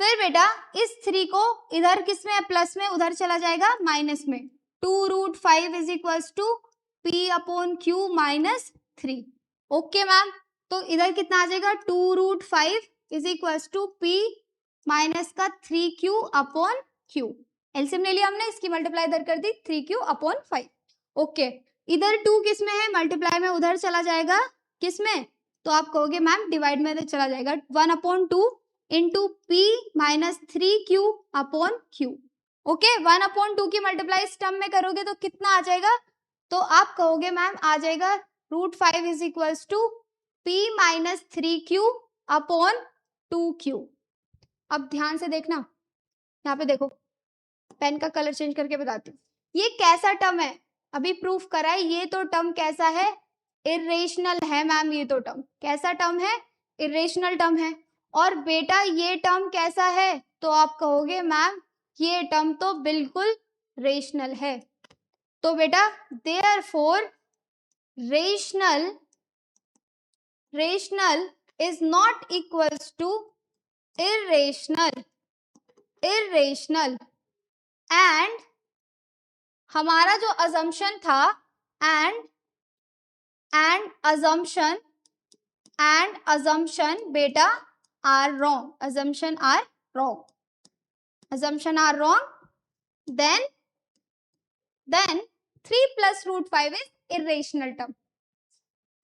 फिर बेटा इस 3 को इधर किस में, प्लस में, उधर चला जाएगा माइनस में। 2√5 is equal to p upon q -3, okay ma'am. तो इधर कितना आ जाएगा, 2√5 is equal to p minus का 3q अपॉन q। एलसीएम ले लिया हमने, इसकी मल्टीप्लाई इधर कर दी 3q अपॉन 5, ओके। इधर 2 किस में है, मल्टीप्लाई में उधर चला जाएगा किस में, तो आप कहोगे मैम डिवाइड में चला जाएगा, 1/2 into p -3q upon q, okay. 1/2 की मल्टीप्लाई इस टर्म में करोगे तो कितना आ जाएगा, तो आप कहोगे मैम आ जाएगा √5 is equal to p -3q upon 2q। अब ध्यान से देखना, यहाँ पे देखो, पेन का कलर चेंज करके बताती हूँ, ये कैसा टर्म है, अभी प्रूफ करा है, ये तो टर्म कैसा है, इरेशनल है मैम। ये तो टर्म कैसा टर्म है, इरेशनल टर्म है। और बेटा ये टर्म कैसा है, तो आप कहोगे मैम ये टर्म तो बिल्कुल रेशनल है। तो बेटा therefore rational is not equals to irrational and हमारा जो अजम्पशन था, एंड assumption बेटा are wrong, assumption are wrong, then 3 + √5 is irrational term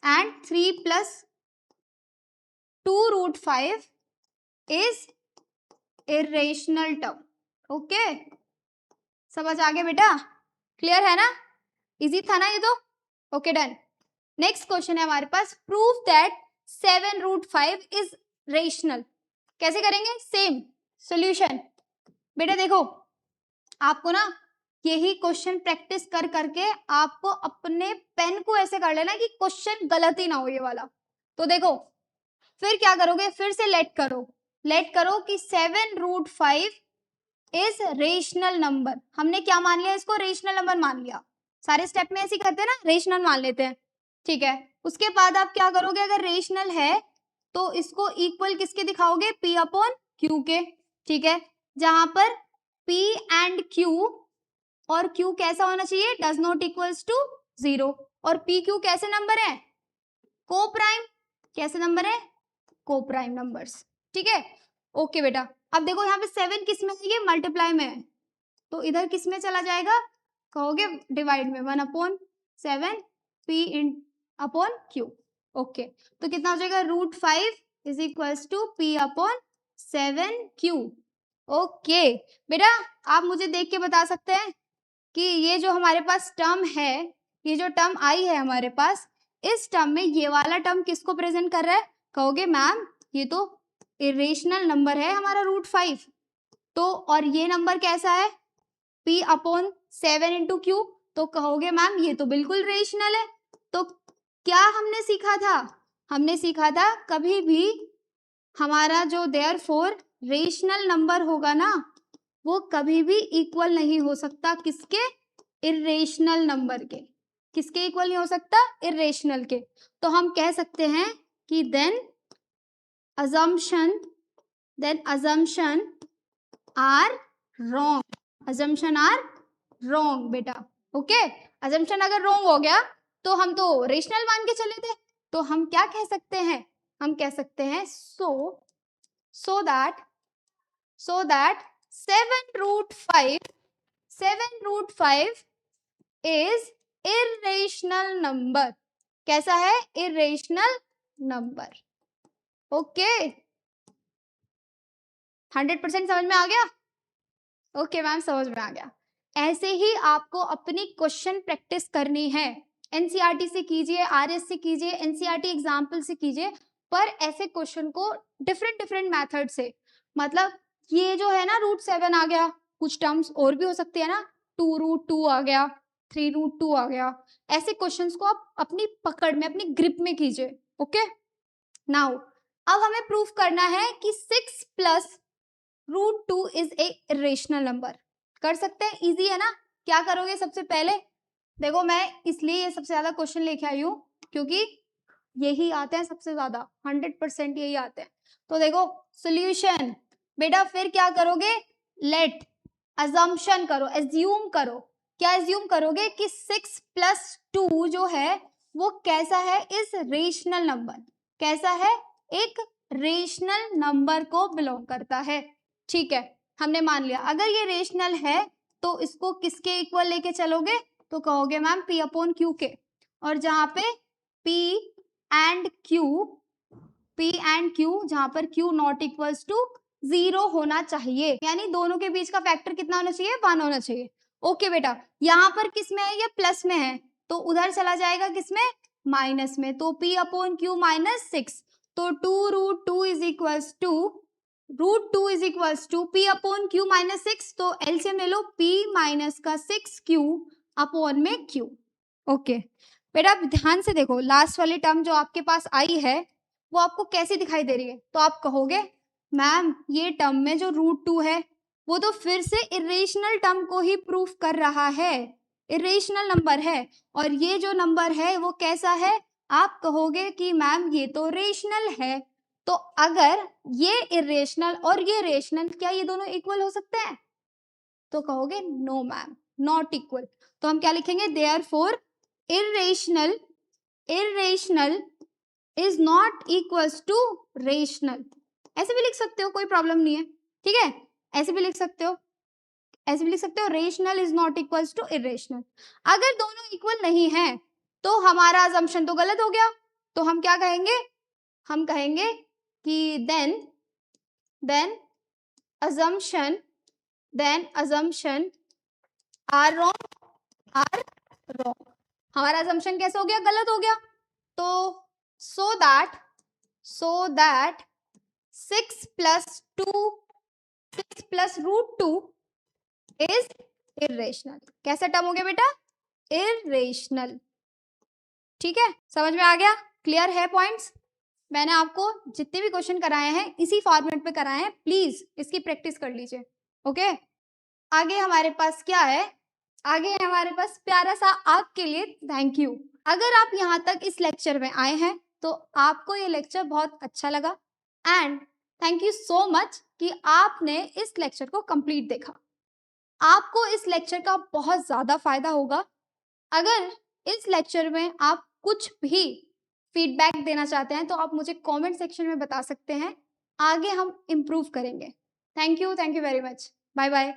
and 3 + 2√5 is irrational term, okay. समझ आ गया बेटा, क्लियर है ना, इजी था ना ये तो, ओके डन। नेक्स्ट क्वेश्चन है हमारे पास, प्रूफ दैट 7√5 इज रेशनल। कैसे करेंगे, सेम सॉल्यूशन। बेटा देखो आपको ना यही क्वेश्चन प्रैक्टिस कर करके आपको अपने पेन को ऐसे कर लेना कि क्वेश्चन गलत ही ना हो ये वाला। तो देखो फिर क्या करोगे, फिर से लेट करो कि 7√5 इज रेशनल नंबर। हमने क्या मान लिया, इसको रेशनल नंबर मान लिया, सारे स्टेप में ऐसे करते हैं ना, रेशनल मान लेते हैं, ठीक है। उसके बाद आप क्या करोगे, अगर रेशनल है तो इसको इक्वल किसके दिखाओगे, p अपॉन q के, ठीक है। जहां पर p एंड q, और q कैसा होना चाहिए, डज नॉट इक्वल्स टू 0, और p q कैसे नंबर है, को प्राइम, कैसे नंबर है, को प्राइम नंबर्स, ठीक है, ओके बेटा। अब देखो यहाँ पे 7 किस में है, ये मल्टीप्लाई में है, तो इधर किस में चला जाएगा, कहोगे डिवाइड में, 1/7 p अपॉन q, ओके, तो कितना हो जाएगा, √5 is equals to P upon 7Q। Okay बेटा, आप मुझे देख के बता सकते हैं कि ये जो हमारे पास टर्म है, ये जो टर्म आई है हमारे पास, इस टर्म में ये वाला टर्म किसको प्रेजेंट कर रहा है? कहोगे मैम ये तो इरेशनल नंबर है हमारा √5, तो और ये नंबर कैसा है, P अपॉन 7 इंटू क्यू, तो कहोगे मैम ये तो बिल्कुल रेशनल है। तो क्या हमने सीखा था? हमने सीखा था कभी भी हमारा जो देयरफॉर रेशनल नंबर होगा ना, वो कभी भी इक्वल नहीं हो सकता किसके, इरेशनल नंबर के। किसके इक्वल नहीं हो सकता? इरेशनल के। तो हम कह सकते हैं कि then assumption are wrong, assumption are wrong बेटा। ओके, assumption अगर wrong हो गया तो हम तो रेशनल मान के चले थे, तो हम क्या कह सकते हैं? हम कह सकते हैं so that 7√5 is irrational number। कैसा है? irrational number। ओके, 100% समझ में आ गया? ओके मैम, समझ में आ गया। ऐसे ही आपको अपनी क्वेश्चन प्रैक्टिस करनी है। एनसीईआरटी से कीजिए, आरएस से कीजिए, एनसीईआरटी एग्जाम्पल से कीजिए, पर ऐसे क्वेश्चन को डिफरेंट मेथड से, मतलब ये जो है ना √7 आ गया, कुछ टर्म्स और भी हो सकती है ना, 2√2 आ गया, 3√2 आ गया, ऐसे क्वेश्चंस को आप अपनी पकड़ में, अपनी ग्रिप में कीजिए। ओके, नाउ अब हमें प्रूफ करना है कि 6 plus √2 is a irrational number. कर सकते हैं, इजी है ना। क्या करोगे सबसे पहले? देखो मैं इसलिए ये सबसे ज्यादा क्वेश्चन लेके आई हूँ क्योंकि यही आते हैं सबसे ज्यादा, 100% यही आते हैं। तो देखो सॉल्यूशन बेटा, फिर क्या करोगे? लेट अजम्पशन करो, एज्यूम करो। क्या एज्यूम करोगे कि 6 प्लस 2 जो है वो कैसा है? इस रेशनल नंबर। कैसा है? एक रेशनल नंबर को बिलोंग करता है। ठीक है, हमने मान लिया। अगर ये रेशनल है तो इसको किसके इक्वल लेके चलोगे? तो कहोगे मैम P अपॉन Q के, और जहां पे P एंड Q जहां पर Q नॉट इक्वल्स टू 0 होना चाहिए, यानी दोनों के बीच का फैक्टर कितना होना चाहिए? 1 होना चाहिए। ओके बेटा, यहाँ पर किस में है? ये प्लस में है, तो उधर चला जाएगा किसमें? माइनस में। तो P अपॉन Q -6, तो 2√2 is equals to √2 is equals to P upon Q -6, तो एलसीएम ले लो, P माइनस का 6Q अपॉन में Q। ओके बेटा, ध्यान से देखो, लास्ट वाली टर्म जो आपके पास आई है वो आपको कैसी दिखाई दे रही है? तो आप कहोगे मैम ये टर्म में जो √2 है वो तो फिर से इरेशनल टर्म को ही प्रूफ कर रहा है, इरेशनल नंबर है। और ये जो नंबर है वो कैसा है? आप कहोगे कि मैम ये तो रेशनल है। तो अगर ये इरेशनल और ये रेशनल, क्या ये दोनों इक्वल हो सकते हैं? तो कहोगे नो मैम, नॉट इक्वल। तो हम क्या लिखेंगे? Therefore irrational is not equals to rational. ऐसे भी लिख सकते हो, कोई प्रॉब्लम नहीं है। ठीक है, ऐसे भी लिख सकते हो, ऐसे भी लिख सकते हो, rational is not equals to irrational. अगर दोनों इक्वल नहीं है तो हमारा अजम्पशन तो गलत हो गया। तो हम क्या कहेंगे? हम कहेंगे कि देन assumption are wrong। हमारा assumption कैसे हो गया? गलत हो गया। तो so that 6 plus √2 is irrational। कैसा टर्म हो गया बेटा? irrational। ठीक है, समझ में आ गया? क्लियर है पॉइंट्स? मैंने आपको जितने भी क्वेश्चन कराए हैं इसी फॉर्मेट पे कराए हैं, प्लीज इसकी प्रैक्टिस कर लीजिए। ओके, आगे हमारे पास क्या है? आगे है हमारे पास प्यारा सा आपके लिए थैंक यू। अगर आप यहाँ तक इस लेक्चर में आए हैं तो आपको ये लेक्चर बहुत अच्छा लगा, and thank you so much कि आपने इस लेक्चर को कंप्लीट देखा। आपको इस लेक्चर का बहुत ज्यादा फायदा होगा। अगर इस लेक्चर में आप कुछ भी फीडबैक देना चाहते हैं तो आप मुझे कमेंट सेक्शन में बता सकते हैं, आगे हम इम्प्रूव करेंगे। Thank you very much, bye bye.